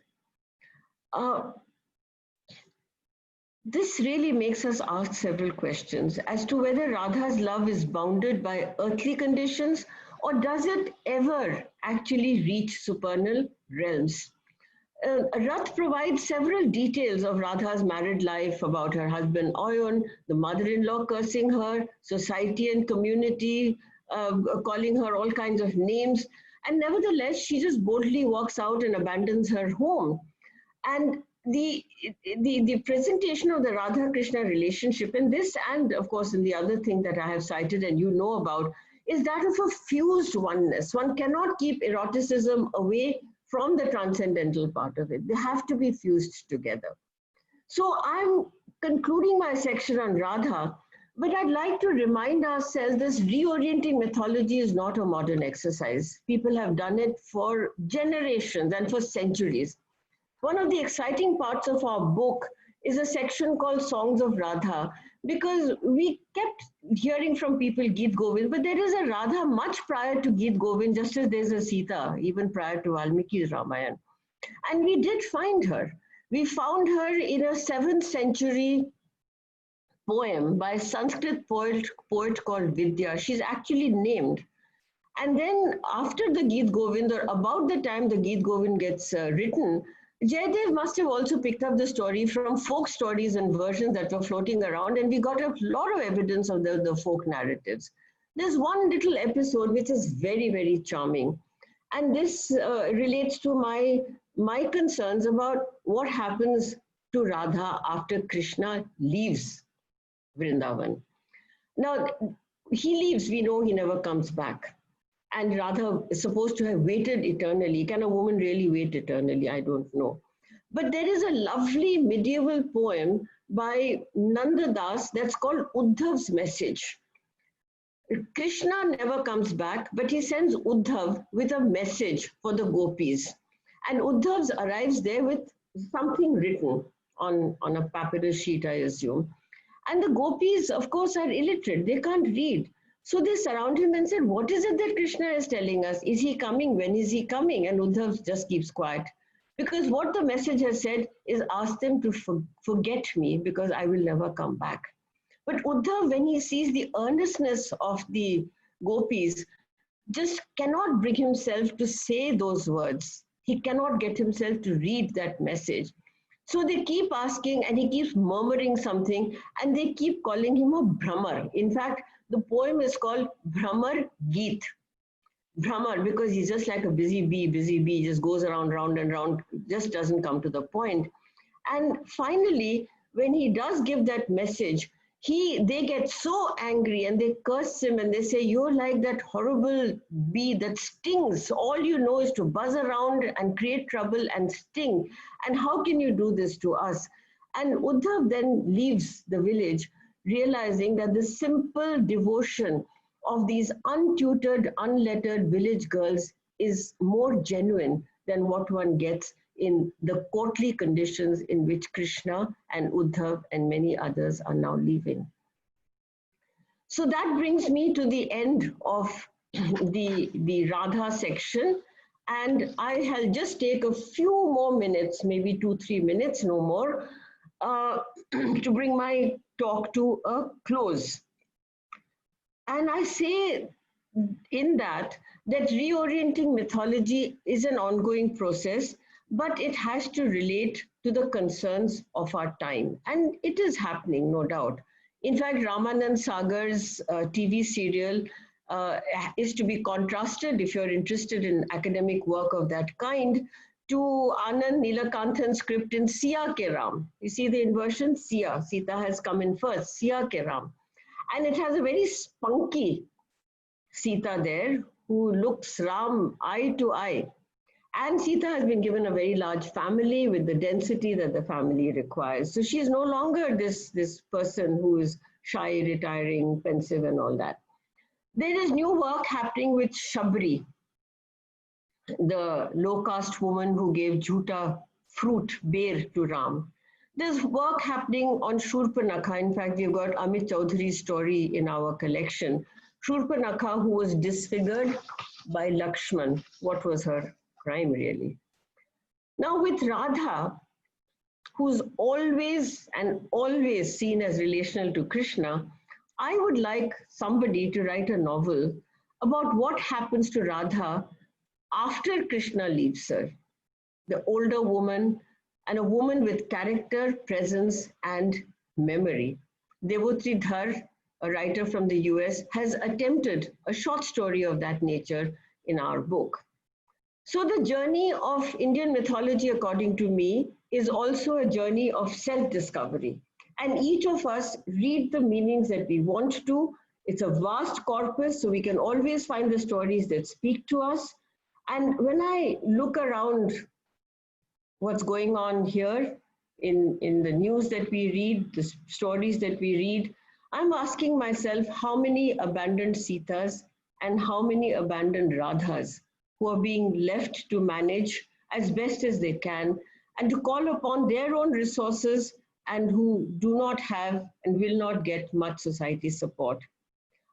This really makes us ask several questions as to whether Radha's love is bounded by earthly conditions, or does it ever actually reach supernal realms? Rath provides several details of Radha's married life, about her husband Oyon, the mother-in-law cursing her, society and community calling her all kinds of names, and nevertheless she just boldly walks out and abandons her home. And the presentation of the Radha Krishna relationship in this, and of course in the other thing that I have cited and you know about, is that of a fused oneness. One cannot keep eroticism away from the transcendental part of it. They have to be fused together. So I'm concluding my section on Radha, but I'd like to remind ourselves this reorienting mythology is not a modern exercise. People have done it for generations and for centuries. One of the exciting parts of our book is a section called Songs of Radha, because we kept hearing from people Geet Govind, but there is a Radha much prior to Geet Govind, just as there's a Sita, even prior to Valmiki's Ramayana. And we did find her. We found her in a 7th century poem by a Sanskrit poet called Vidya. She's actually named. And then after the Geet Govind, or about the time the Geet Govind gets written, Jayadev must have also picked up the story from folk stories and versions that were floating around, and we got a lot of evidence of the folk narratives. There's one little episode which is very, very charming. And this relates to my concerns about what happens to Radha after Krishna leaves Vrindavan. Now, he leaves, we know he never comes back. And Radha is supposed to have waited eternally. Can a woman really wait eternally? I don't know. But there is a lovely medieval poem by Nanda Das that's called Uddhav's Message. Krishna never comes back, but he sends Uddhav with a message for the gopis. And Uddhav arrives there with something written on a papyrus sheet, I assume. And the gopis, of course, are illiterate. They can't read. So they surround him and said, what is it that Krishna is telling us? Is he coming? When is he coming? And Uddhav just keeps quiet. Because what the message has said is, ask them to forget me, because I will never come back. But Uddhav, when he sees the earnestness of the gopis, just cannot bring himself to say those words. He cannot get himself to read that message. So they keep asking, and he keeps murmuring something, and they keep calling him a Brahmar. In fact, the poem is called Brahmar Geet. Brahmar, because he's just like a busy bee, just goes around, round and round, just doesn't come to the point. And finally, when he does give that message, they get so angry and they curse him and they say, you're like that horrible bee that stings. All you know is to buzz around and create trouble and sting. And how can you do this to us? And Uddhav then leaves the village, realizing that the simple devotion of these untutored, unlettered village girls is more genuine than what one gets in the courtly conditions in which Krishna and Uddhav and many others are now living. So that brings me to the end of the Radha section. And I'll just take a few more minutes, maybe 2-3 minutes, no more, to bring my talk to a close. And I say in that reorienting mythology is an ongoing process, but it has to relate to the concerns of our time. And it is happening, no doubt. In fact, Ramanand Sagar's TV serial is to be contrasted, if you're interested in academic work of that kind, to Anand Nilakanthan's script in Siya Ke Ram. You see the inversion? Siya, Sita has come in first, Siya Ke Ram. And it has a very spunky Sita there who looks Ram eye to eye. And Sita has been given a very large family with the density that the family requires. So she is no longer this person who is shy, retiring, pensive and all that. There is new work happening with Shabri, the low-caste woman who gave Jhuta fruit, bear to Ram. There's work happening on Shurpanakha. In fact, we've got Amit Chaudhary's story in our collection. Shurpanakha, who was disfigured by Lakshman. What was her crime, really. Now with Radha, who's always and always seen as relational to Krishna, I would like somebody to write a novel about what happens to Radha after Krishna leaves her. The older woman and a woman with character, presence, and memory. Devotri Dhar, a writer from the US, has attempted a short story of that nature in our book. So the journey of Indian mythology, according to me, is also a journey of self-discovery. And each of us read the meanings that we want to. It's a vast corpus, so we can always find the stories that speak to us. And when I look around what's going on here in the news that we read, the stories that we read, I'm asking myself how many abandoned Sitas and how many abandoned Radhas who are being left to manage as best as they can and to call upon their own resources and who do not have and will not get much society support.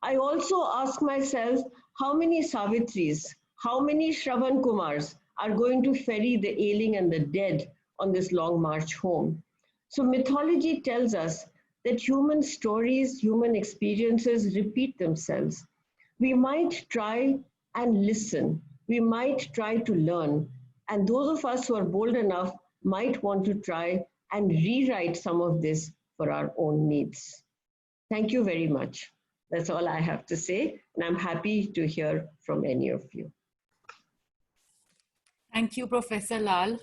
I also ask myself how many Savitris, how many Shravan Kumars are going to ferry the ailing and the dead on this long march home. So mythology tells us that human stories, human experiences repeat themselves. We might try and listen. We might try to learn. And those of us who are bold enough might want to try and rewrite some of this for our own needs. Thank you very much. That's all I have to say. And I'm happy to hear from any of you. Thank you, Professor Lal.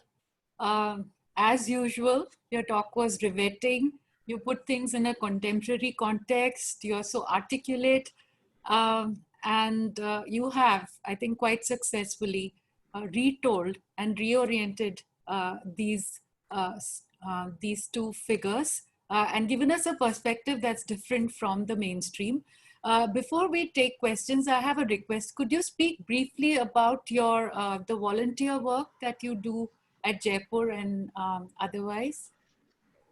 As usual, your talk was riveting. You put things in a contemporary context. You're so articulate. And you have, I think, quite successfully retold and reoriented these two figures and given us a perspective that's different from the mainstream. Before we take questions, I have a request. Could you speak briefly about your the volunteer work that you do at Jaipur and otherwise?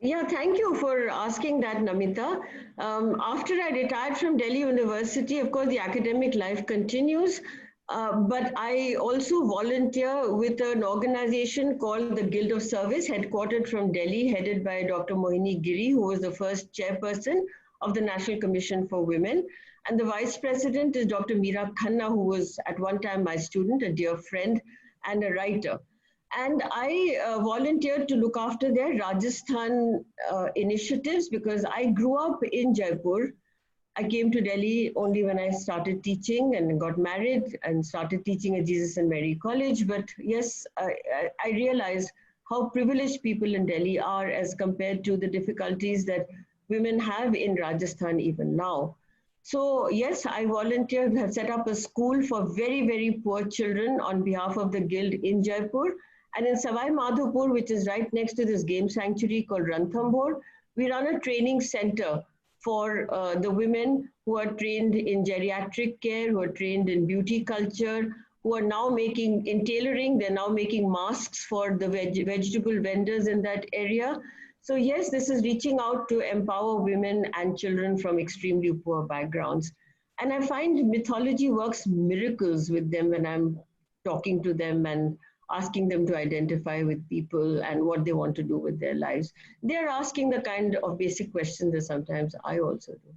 Yeah, thank you for asking that, Namita. After I retired from Delhi University, of course, the academic life continues. But I also volunteer with an organization called the Guild of Service, headquartered from Delhi, headed by Dr. Mohini Giri, who was the first chairperson of the National Commission for Women. And the vice president is Dr. Meera Khanna, who was at one time my student, a dear friend, and a writer. And I volunteered to look after their Rajasthan initiatives because I grew up in Jaipur. I came to Delhi only when I started teaching and got married and started teaching at Jesus and Mary College. But yes, I realized how privileged people in Delhi are as compared to the difficulties that women have in Rajasthan even now. So yes, I volunteered, have set up a school for very, very poor children on behalf of the Guild in Jaipur. And in Savai Madhopur, which is right next to this game sanctuary called Ranthambore, we run a training center for the women who are trained in geriatric care, who are trained in beauty culture, who are now making, in tailoring, they're now making masks for the vegetable vendors in that area. So yes, this is reaching out to empower women and children from extremely poor backgrounds. And I find mythology works miracles with them when I'm talking to them and asking them to identify with people and what they want to do with their lives. They're asking the kind of basic questions that sometimes I also do.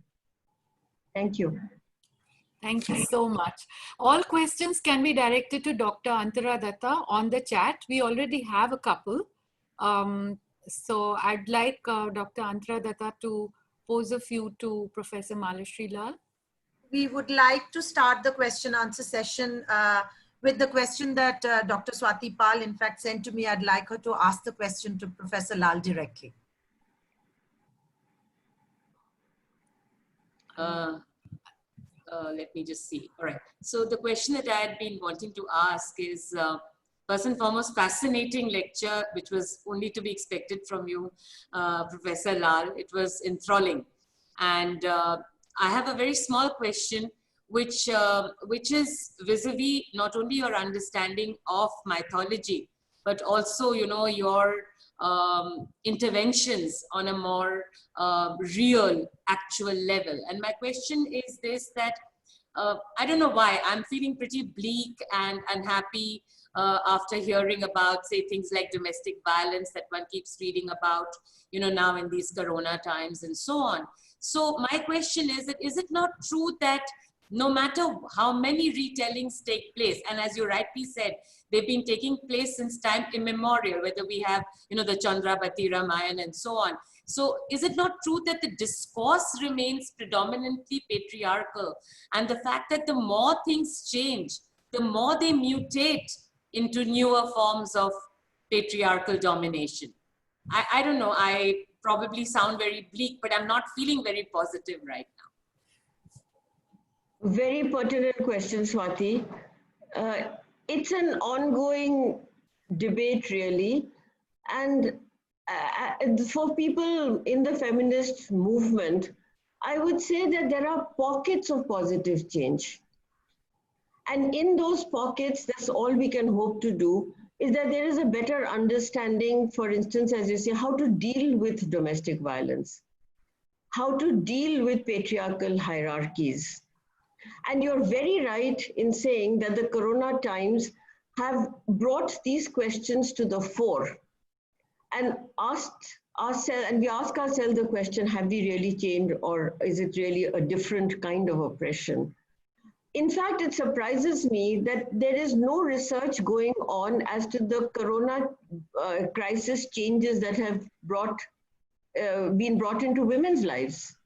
Thank you. Thank you so much. All questions can be directed to Dr. Antara Datta on the chat. We already have a couple. So I'd like Dr. Antara Datta to pose a few to Professor Malashri Lal. We would like to start the question answer session with the question that Dr. Swati Pal in fact sent to me. I'd like her to ask the question to Professor Lal directly. Let me just see. All right. So the question that I had been wanting to ask is, first and foremost, fascinating lecture, which was only to be expected from you, Professor Lal. It was enthralling. And I have a very small question, which is vis-a-vis not only your understanding of mythology, but also, you know, your interventions on a more real, actual level. And my question is this, that I don't know why, I'm feeling pretty bleak and unhappy after hearing about, say, things like domestic violence that one keeps reading about, you know, now in these corona times and so on. So my question is that, is it not true that no matter how many retellings take place, and as you rightly said, they've been taking place since time immemorial, whether we have, you know, the Chandrabati Ramayana and so on. So is it not true that the discourse remains predominantly patriarchal, and the fact that the more things change, the more they mutate into newer forms of patriarchal domination? I don't know, I probably sound very bleak, but I'm not feeling very positive right now. Very pertinent question, Swati. It's an ongoing debate, really. And for people in the feminist movement, I would say that there are pockets of positive change. And in those pockets, that's all we can hope to do, is that there is a better understanding, for instance, as you say, how to deal with domestic violence, how to deal with patriarchal hierarchies. And you're very right in saying that the corona times have brought these questions to the fore and asked ourselves, and we ask ourselves the question, have we really changed, or is it really a different kind of oppression? In fact, it surprises me that there is no research going on as to the corona crisis changes that have been brought into women's lives.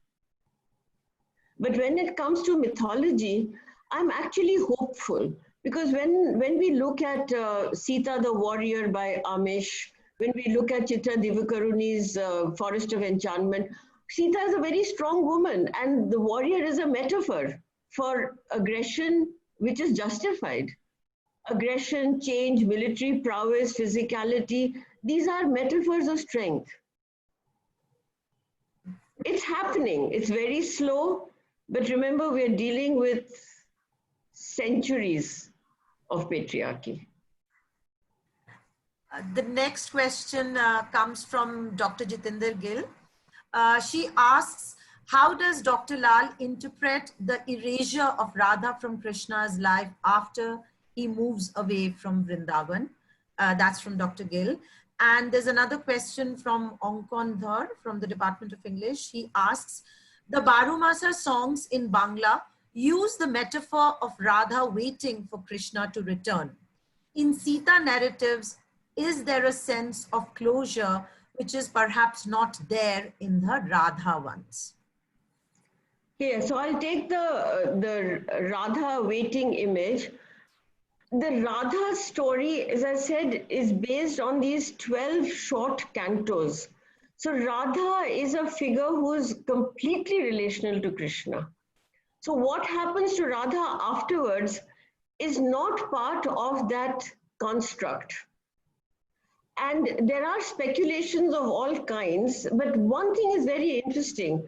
But when it comes to mythology, I'm actually hopeful, because when we look at Sita the Warrior by Amish, when we look at Chitra Divakaruni's Forest of Enchantment, Sita is a very strong woman, and the warrior is a metaphor for aggression which is justified. Aggression, change, military prowess, physicality, these are metaphors of strength. It's happening. It's very slow. But remember, we're dealing with centuries of patriarchy. The next question comes from Dr. Jitinder Gill. She asks, how does Dr. Lal interpret the erasure of Radha from Krishna's life after he moves away from Vrindavan? That's from Dr. Gill. And there's another question from Onkon Dhar from the Department of English. He asks, the Barumasa songs in Bangla use the metaphor of Radha waiting for Krishna to return. In Sita narratives, is there a sense of closure which is perhaps not there in the Radha ones? Yeah, so I'll take the Radha waiting image. The Radha story, as I said, is based on these 12 short cantos. So Radha is a figure who is completely relational to Krishna. So what happens to Radha afterwards is not part of that construct. And there are speculations of all kinds, but one thing is very interesting,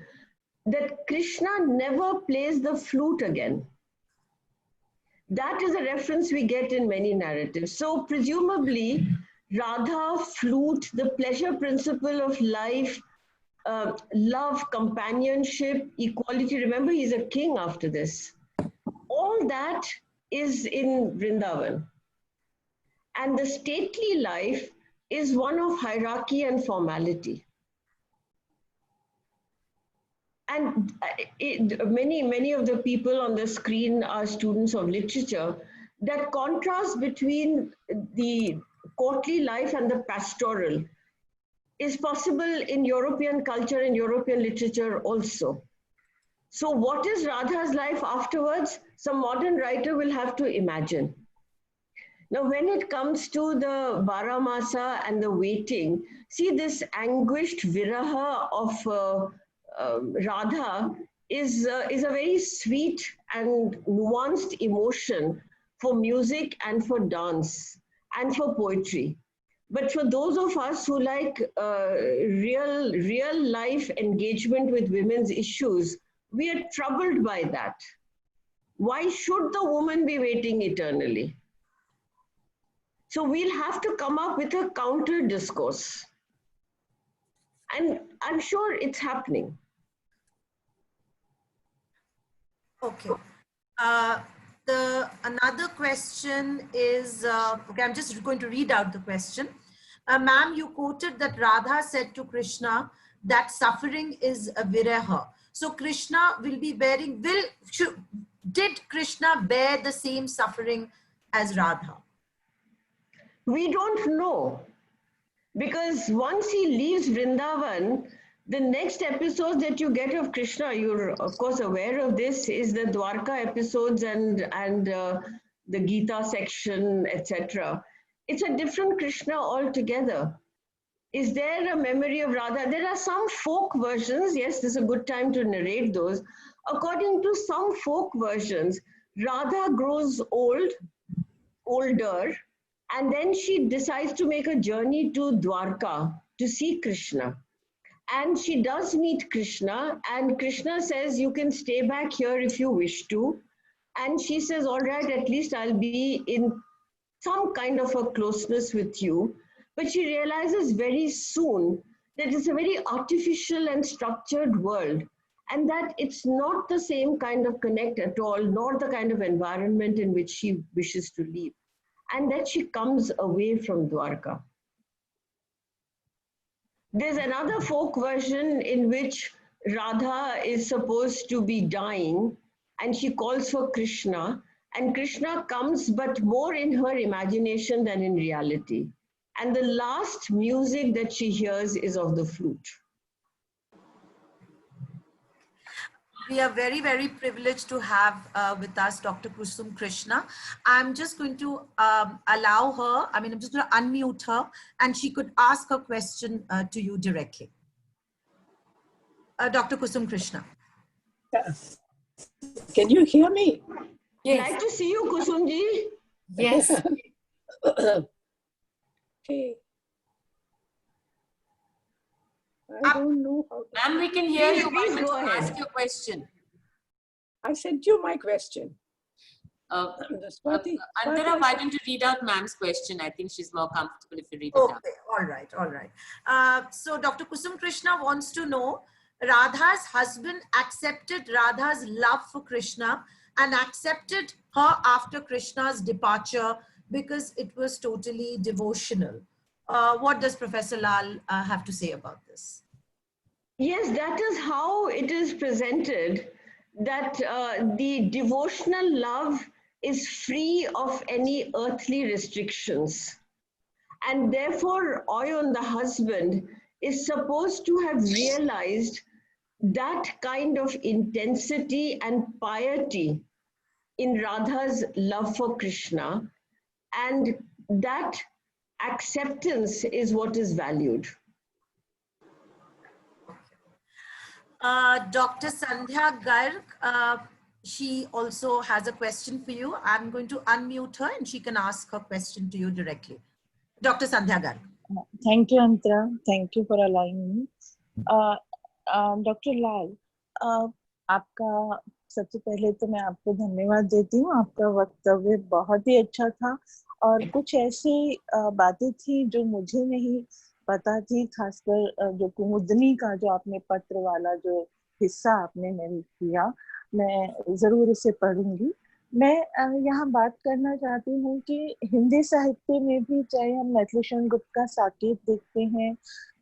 that Krishna never plays the flute again. That is a reference we get in many narratives. So presumably, Radha, flute, the pleasure principle of life, love, companionship, equality. Remember, he's a king after this. All that is in Vrindavan. And the stately life is one of hierarchy and formality. And many of the people on the screen are students of literature. That contrast between the courtly life and the pastoral is possible in European culture and European literature also. So what is Radha's life afterwards? Some modern writer will have to imagine. Now, when it comes to the Baramasa and the waiting, see, this anguished viraha of Radha is a very sweet and nuanced emotion for music and for dance and for poetry. But for those of us who like real life engagement with women's issues, we are troubled by that. Why should the woman be waiting eternally? So we'll have to come up with a counter discourse. And I'm sure it's happening. Okay. Another question is, okay, I'm just going to read out the question. Ma'am, you quoted that Radha said to Krishna that suffering is a viraha. So Krishna will be bearing, did Krishna bear the same suffering as Radha? We don't know, because once he leaves Vrindavan, the next episodes that you get of Krishna, you're of course aware of this, is the Dwarka episodes and the Gita section, etc. It's a different Krishna altogether. Is there a memory of Radha? There are some folk versions. Yes, this is a good time to narrate those. According to some folk versions, Radha grows older, and then she decides to make a journey to Dwarka to see Krishna. And she does meet Krishna, and Krishna says, you can stay back here if you wish to. And she says, all right, at least I'll be in some kind of a closeness with you. But she realizes very soon that it's a very artificial and structured world, and that it's not the same kind of connect at all, nor the kind of environment in which she wishes to live. And that she comes away from Dwarka. There's another folk version in which Radha is supposed to be dying, and she calls for Krishna, and Krishna comes, but more in her imagination than in reality. And the last music that she hears is of the flute. We are very, very privileged to have with us Dr. Kusum Krishna. I'm just going to allow her, I'm just going to unmute her, and she could ask her question to you directly. Dr. Kusum Krishna. Yes. Can you hear me? Yes. Like to see you, Kusumji. Yes. Okay. I don't know how to... Ma'am, we can hear you. Please go ahead. Ask your question. I sent you my question. Antara, why don't you read out ma'am's question? I think she's more comfortable if you read it Okay, out. all right. So Dr. Kusum Krishna wants to know, Radha's husband accepted Radha's love for Krishna and accepted her after Krishna's departure because it was totally devotional. What does Professor Lal have to say about this? Yes, that is how it is presented, that the devotional love is free of any earthly restrictions. And therefore, Oyon, the husband, is supposed to have realized that kind of intensity and piety in Radha's love for Krishna, and that acceptance is what is valued. Dr. Sandhya Garg, she also has a question for you. I'm going to unmute her and she can ask her question to you directly. Dr. Sandhya Garg. Thank you, Antara. Thank you for allowing me. Dr. Lal, आपका सबसे पहले तो मैं आपको धन्यवाद देती हूँ. आपका वक्तव्य बहुत ही अच्छा था और कुछ ऐसी बातें थी जो मुझे नहीं पता थी, खासकर जो कुमुदनी का जो आपने पत्र वाला जो हिस्सा आपने मेरे किया, मैं जरूर इसे पढ़ूंगी. मैं यहाँ बात करना चाहती हूँ कि हिंदी साहित्य में भी चाहे हम मैथिलीशरण गुप्त का साकेत देखते हैं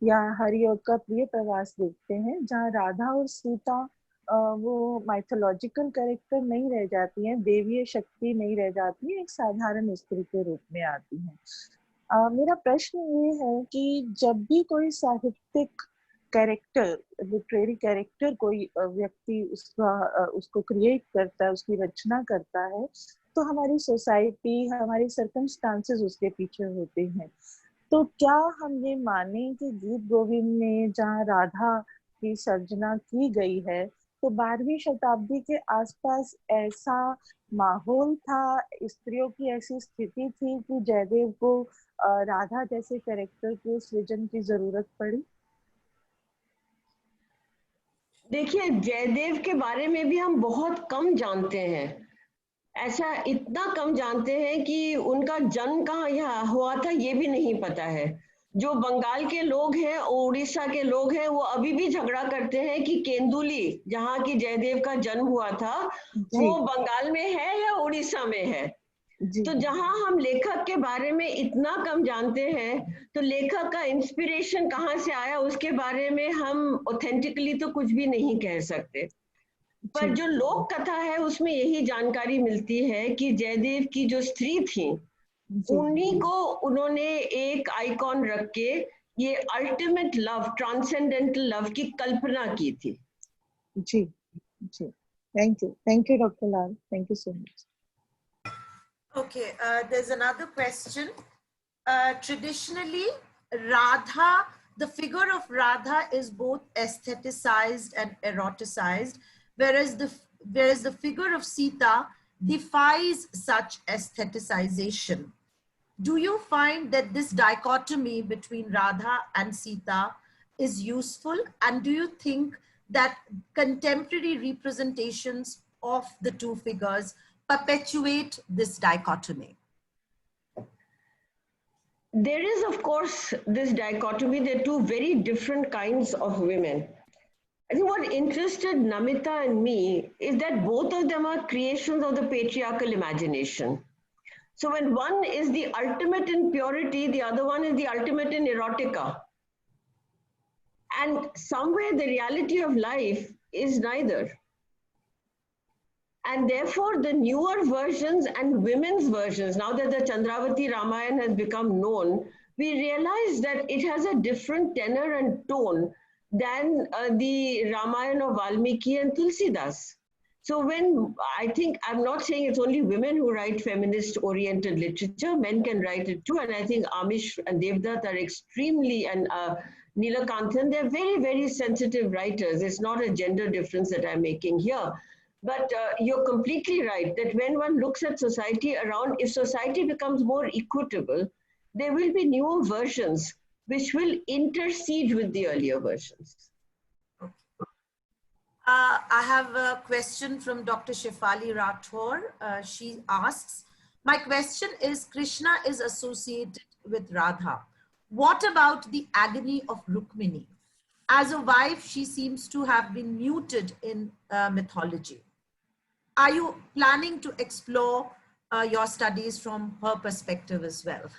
या हरियोग का प्रिय प्रवास देखते हैं, जहाँ राधा और सीता वो माइथोलॉजिकल कैरेक्टर नहीं रह जाती हैं, देवीय शक्ति नहीं रह जाती है, एक साधारण स्त्री के रूप में आती हैं. मेरा प्रश्न ये है कि जब भी कोई साहित्यिक कैरेक्टर, लिटरेरी कैरेक्टर कोई व्यक्ति उसको क्रिएट करता है, उसकी रचना करता है, तो हमारी सोसाइटी, हमारी सर्कमस्टांसेस उसके पीछे होते हैं. तो क्या हम ये माने कि गीत गोविंद में जहाँ राधा की सर्जना की गई है, तो 12वीं शताब्दी के आसपास ऐसा माहौल था, स्त्रियों की ऐसी स्थिति थी कि जयदेव को राधा जैसे कैरेक्टर के सृजन की जरूरत पड़ी? देखिए, जयदेव के बारे में भी हम बहुत कम जानते हैं. ऐसा इतना कम जानते हैं कि उनका जन्म कहाँ यहाँ हुआ था ये भी नहीं पता है. जो बंगाल के लोग हैं और उड़ीसा के लोग हैं वो अभी भी झगड़ा करते हैं कि केंदुली जहाँ की जयदेव का जन्म हुआ था वो बंगाल में है या उड़ीसा में है। तो जहाँ हम लेखक के बारे में इतना कम जानते हैं तो लेखक का इंस्पिरेशन कहाँ से आया उसके बारे में हम ऑथेंटिकली तो कुछ भी नहीं कह सकते। पर जो लोक कथा है उसमें यही जानकारी मिलती है कि जयदेव की जो स्त्री थी उन्हीं को उन्होंने एक आइकॉन रख के ये अल्टीमेट लव, ट्रांसेंडेंटल लव की कल्पना की थी। जी जी, thank you doctor Lal, thank you so much. Okay, there's another question. Traditionally, Radha, the figure of Radha is both aestheticized and eroticized, whereas the figure of Sita defies such aestheticization. Do you find that this dichotomy between Radha and Sita is useful? And do you think that contemporary representations of the two figures perpetuate this dichotomy? There is, of course, this dichotomy. They're two very different kinds of women. I think what interested Namita and me is that both of them are creations of the patriarchal imagination. So when one is the ultimate in purity, the other one is the ultimate in erotica. And somewhere the reality of life is neither. And therefore the newer versions and women's versions, now that the Chandravati Ramayana has become known, we realize that it has a different tenor and tone than the Ramayana of Valmiki and Tulsidas. So when I think, I'm not saying it's only women who write feminist oriented literature, men can write it too. And I think Amish and Devdutt are extremely, and Nilakanthan, they're very, very sensitive writers. It's not a gender difference that I'm making here. But you're completely right that when one looks at society around, if society becomes more equitable, there will be newer versions which will intercede with the earlier versions. I have a question from Dr. Shefali Rathore. She asks, my question is, Krishna is associated with Radha. What about the agony of Rukmini? As a wife, she seems to have been muted in mythology. Are you planning to explore your studies from her perspective as well?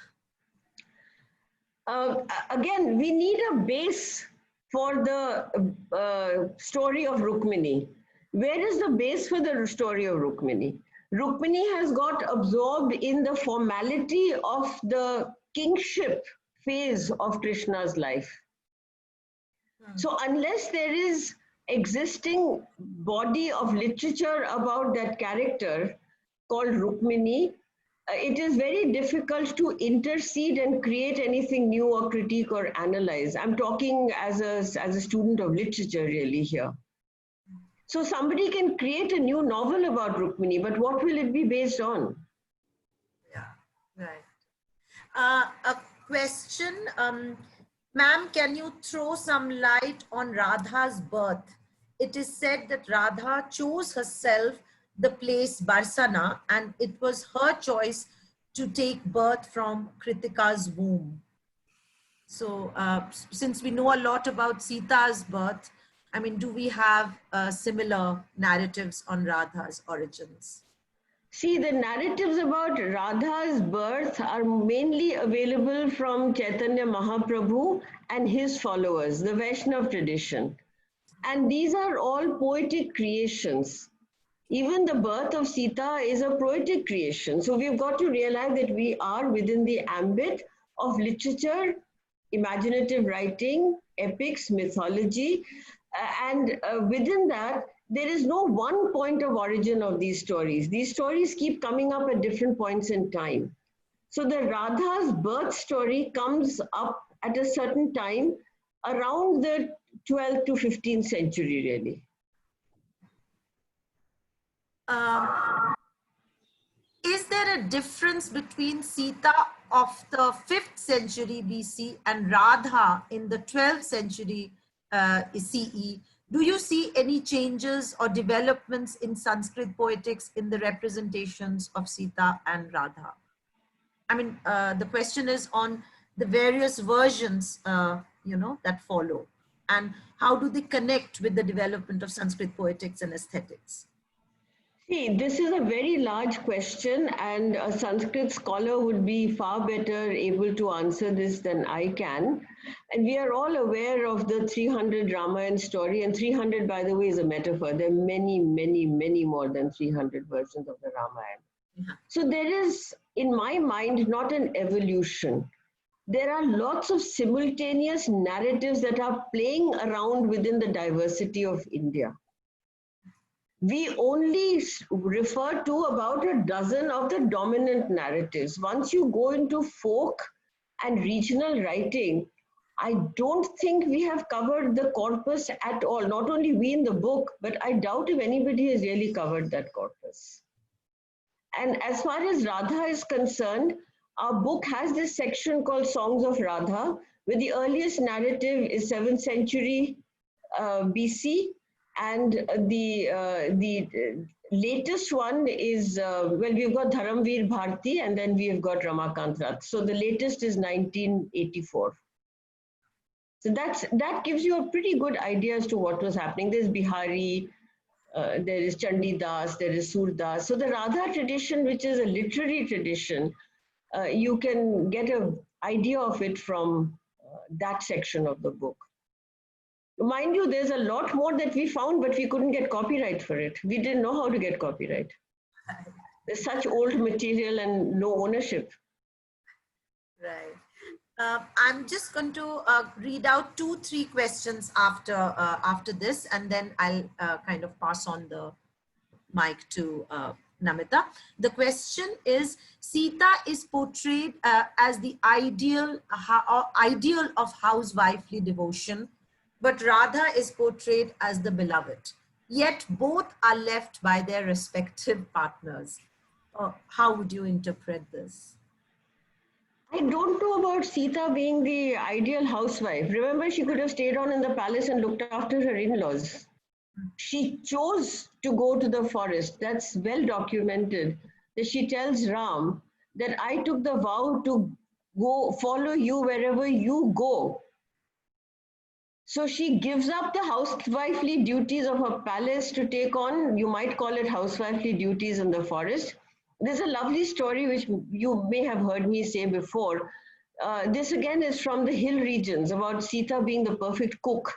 Again, we need a base for the story of Rukmini. Where is the base for the story of Rukmini? Rukmini has got absorbed in the formality of the kingship phase of Krishna's life. So unless there is existing body of literature about that character called Rukmini, it is very difficult to intercede and create anything new or critique or analyze. I'm talking as a student of literature really here. So somebody can create a new novel about Rukmini, but what will it be based on? Yeah, right. A question, ma'am, can you throw some light on Radha's birth? It is said that Radha chose herself the place Barsana, and it was her choice to take birth from Kritika's womb. So since we know a lot about Sita's birth, I mean, do we have similar narratives on Radha's origins? See, the narratives about Radha's birth are mainly available from Chaitanya Mahaprabhu and his followers, the Vaishnava tradition. And these are all poetic creations. Even the birth of Sita is a poetic creation. So we've got to realize that we are within the ambit of literature, imaginative writing, epics, mythology, and within that, there is no one point of origin of these stories. These stories keep coming up at different points in time. So the Radha's birth story comes up at a certain time around the 12th to 15th century, really. Is there a difference between Sita of the 5th century BC and Radha in the 12th century CE? Do you see any changes or developments in Sanskrit poetics in the representations of Sita and Radha? I mean, the question is on the various versions, that follow? And how do they connect with the development of Sanskrit poetics and aesthetics? See, this is a very large question, and a Sanskrit scholar would be far better able to answer this than I can. And we are all aware of the 300 Ramayana story, and 300, by the way, is a metaphor. There are many, many, many more than 300 versions of the Ramayana. So there is, in my mind, not an evolution. There are lots of simultaneous narratives that are playing around within the diversity of India. We only refer to about a dozen of the dominant narratives. Once you go into folk and regional writing, I don't think we have covered the corpus at all. Not only we in the book, but I doubt if anybody has really covered that corpus. And as far as Radha is concerned, our book has this section called Songs of Radha, where the earliest narrative is 7th century BC. And the latest one is, we've got Dharamveer Bharti, and then we've got Ramakant Rath. So the latest is 1984. So that gives you a pretty good idea as to what was happening. There's Bihari, there is Chandidas, there is Surdas. So the Radha tradition, which is a literary tradition, you can get an idea of it from that section of the book. Mind you, there's a lot more that we found, but we couldn't get copyright for it. We didn't know how to get copyright. There's such old material and no ownership. Right. I'm just going to read out 2-3 questions after this, and then I'll kind of pass on the mic to Namita. The question is, Sita is portrayed as the ideal of housewifely devotion, but Radha is portrayed as the beloved. Yet both are left by their respective partners. How would you interpret this? I don't know about Sita being the ideal housewife. Remember, she could have stayed on in the palace and looked after her in-laws. She chose to go to the forest. That's well documented. That she tells Ram that I took the vow to go follow you wherever you go. So she gives up the housewifely duties of her palace to take on, you might call it housewifely duties in the forest. There's a lovely story which you may have heard me say before. This again is from the hill regions about Sita being the perfect cook.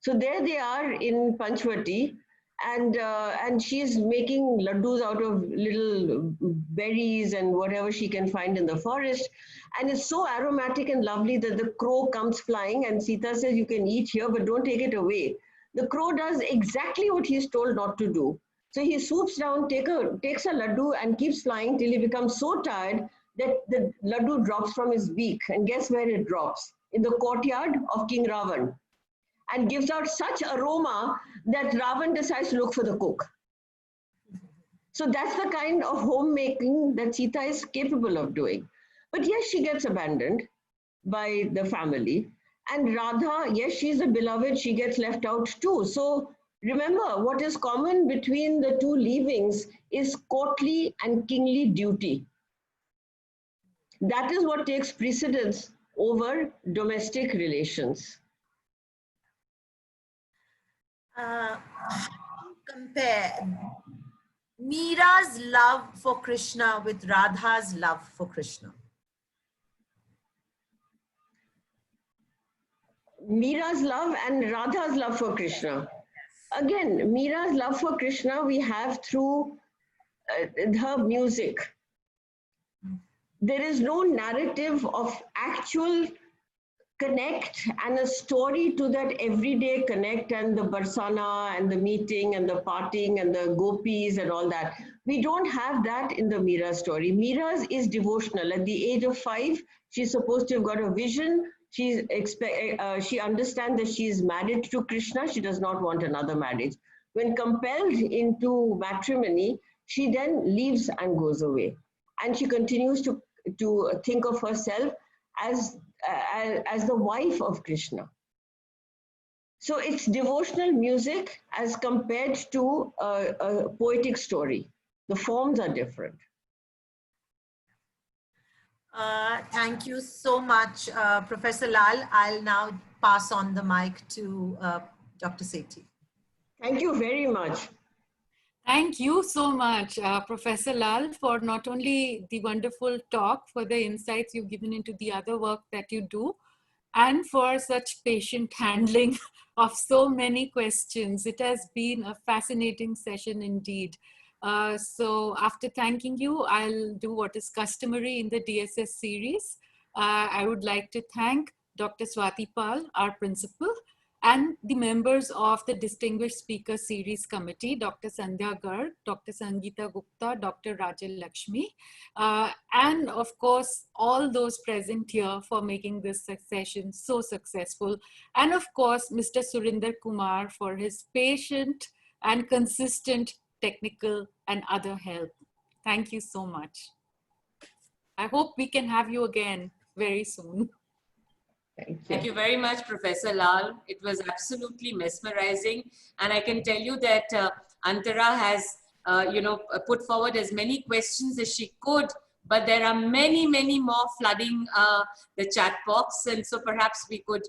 So there they are in Panchvati, and she's making laddus out of little berries and whatever she can find in the forest. And it's so aromatic and lovely that the crow comes flying, and Sita says, you can eat here, but don't take it away. The crow does exactly what he's told not to do. So he swoops down, takes a laddu and keeps flying till he becomes so tired that the laddu drops from his beak. And guess where it drops? In the courtyard of King Ravan. And gives out such aroma that Ravan decides to look for the cook. So that's the kind of homemaking that Sita is capable of doing. But yes, she gets abandoned by the family. And Radha, yes, she's a beloved, she gets left out too. So remember, what is common between the two leavings is courtly and kingly duty. That is what takes precedence over domestic relations. Compare Meera's love for Krishna with Radha's love for Krishna. Meera's love and Radha's love for Krishna. Again, Meera's love for Krishna we have through her music. There is no narrative of actual connect and a story to that everyday connect and the barsana and the meeting and the parting and the gopis and all that. We don't have that in the Meera story. Meera's is devotional. At the age of 5, she's supposed to have got a vision. She understands that she is married to Krishna. She does not want another marriage. When compelled into matrimony, she then leaves and goes away. And she continues to think of herself as the wife of Krishna. So it's devotional music as compared to a poetic story. The forms are different. Thank you so much, Professor Lal. I'll now pass on the mic to Dr. Sethi. Thank you very much. Thank you so much, Professor Lal, for not only the wonderful talk, for the insights you've given into the other work that you do, and for such patient handling of so many questions. It has been a fascinating session indeed. So after thanking you, I'll do what is customary in the DSS series. I would like to thank Dr. Swati Pal, our principal, and the members of the Distinguished Speaker Series Committee, Dr. Sandhya Garg, Dr. Sangeeta Gupta, Dr. Rajal Lakshmi, and of course, all those present here for making this session so successful. And of course, Mr. Surinder Kumar for his patient and consistent technical and other help. Thank you so much. I hope we can have you again very soon. Thank you very much, Professor Lal. It was absolutely mesmerizing. And I can tell you that Antara has, put forward as many questions as she could, but there are many, many more flooding the chat box. And so perhaps we could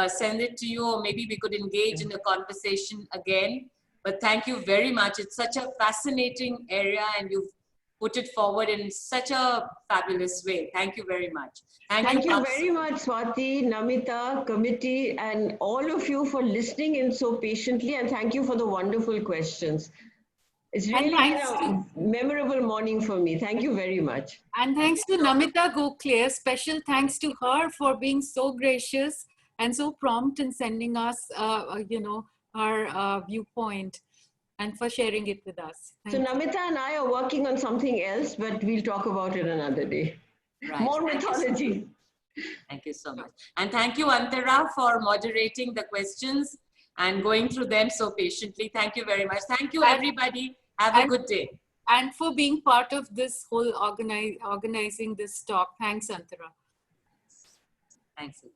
send it to you, or maybe we could engage in a conversation again. But thank you very much. It's such a fascinating area, and you've put it forward in such a fabulous way. Thank you very much. Thank you very much, Swati, Namita, committee, and all of you for listening in so patiently, and thank you for the wonderful questions. It's really been a memorable morning for me. Thank you very much. And thanks to Namita Gokhale, special thanks to her for being so gracious and so prompt in sending us, her viewpoint, and for sharing it with us. So Namita and I are working on something else, but we'll talk about it another day. Right. More mythology. Thank you so much. And thank you, Antara, for moderating the questions and going through them so patiently. Thank you very much. Thank you, everybody. Have a good day. And for being part of this whole organizing this talk. Thanks, Antara. Thanks. Thank you.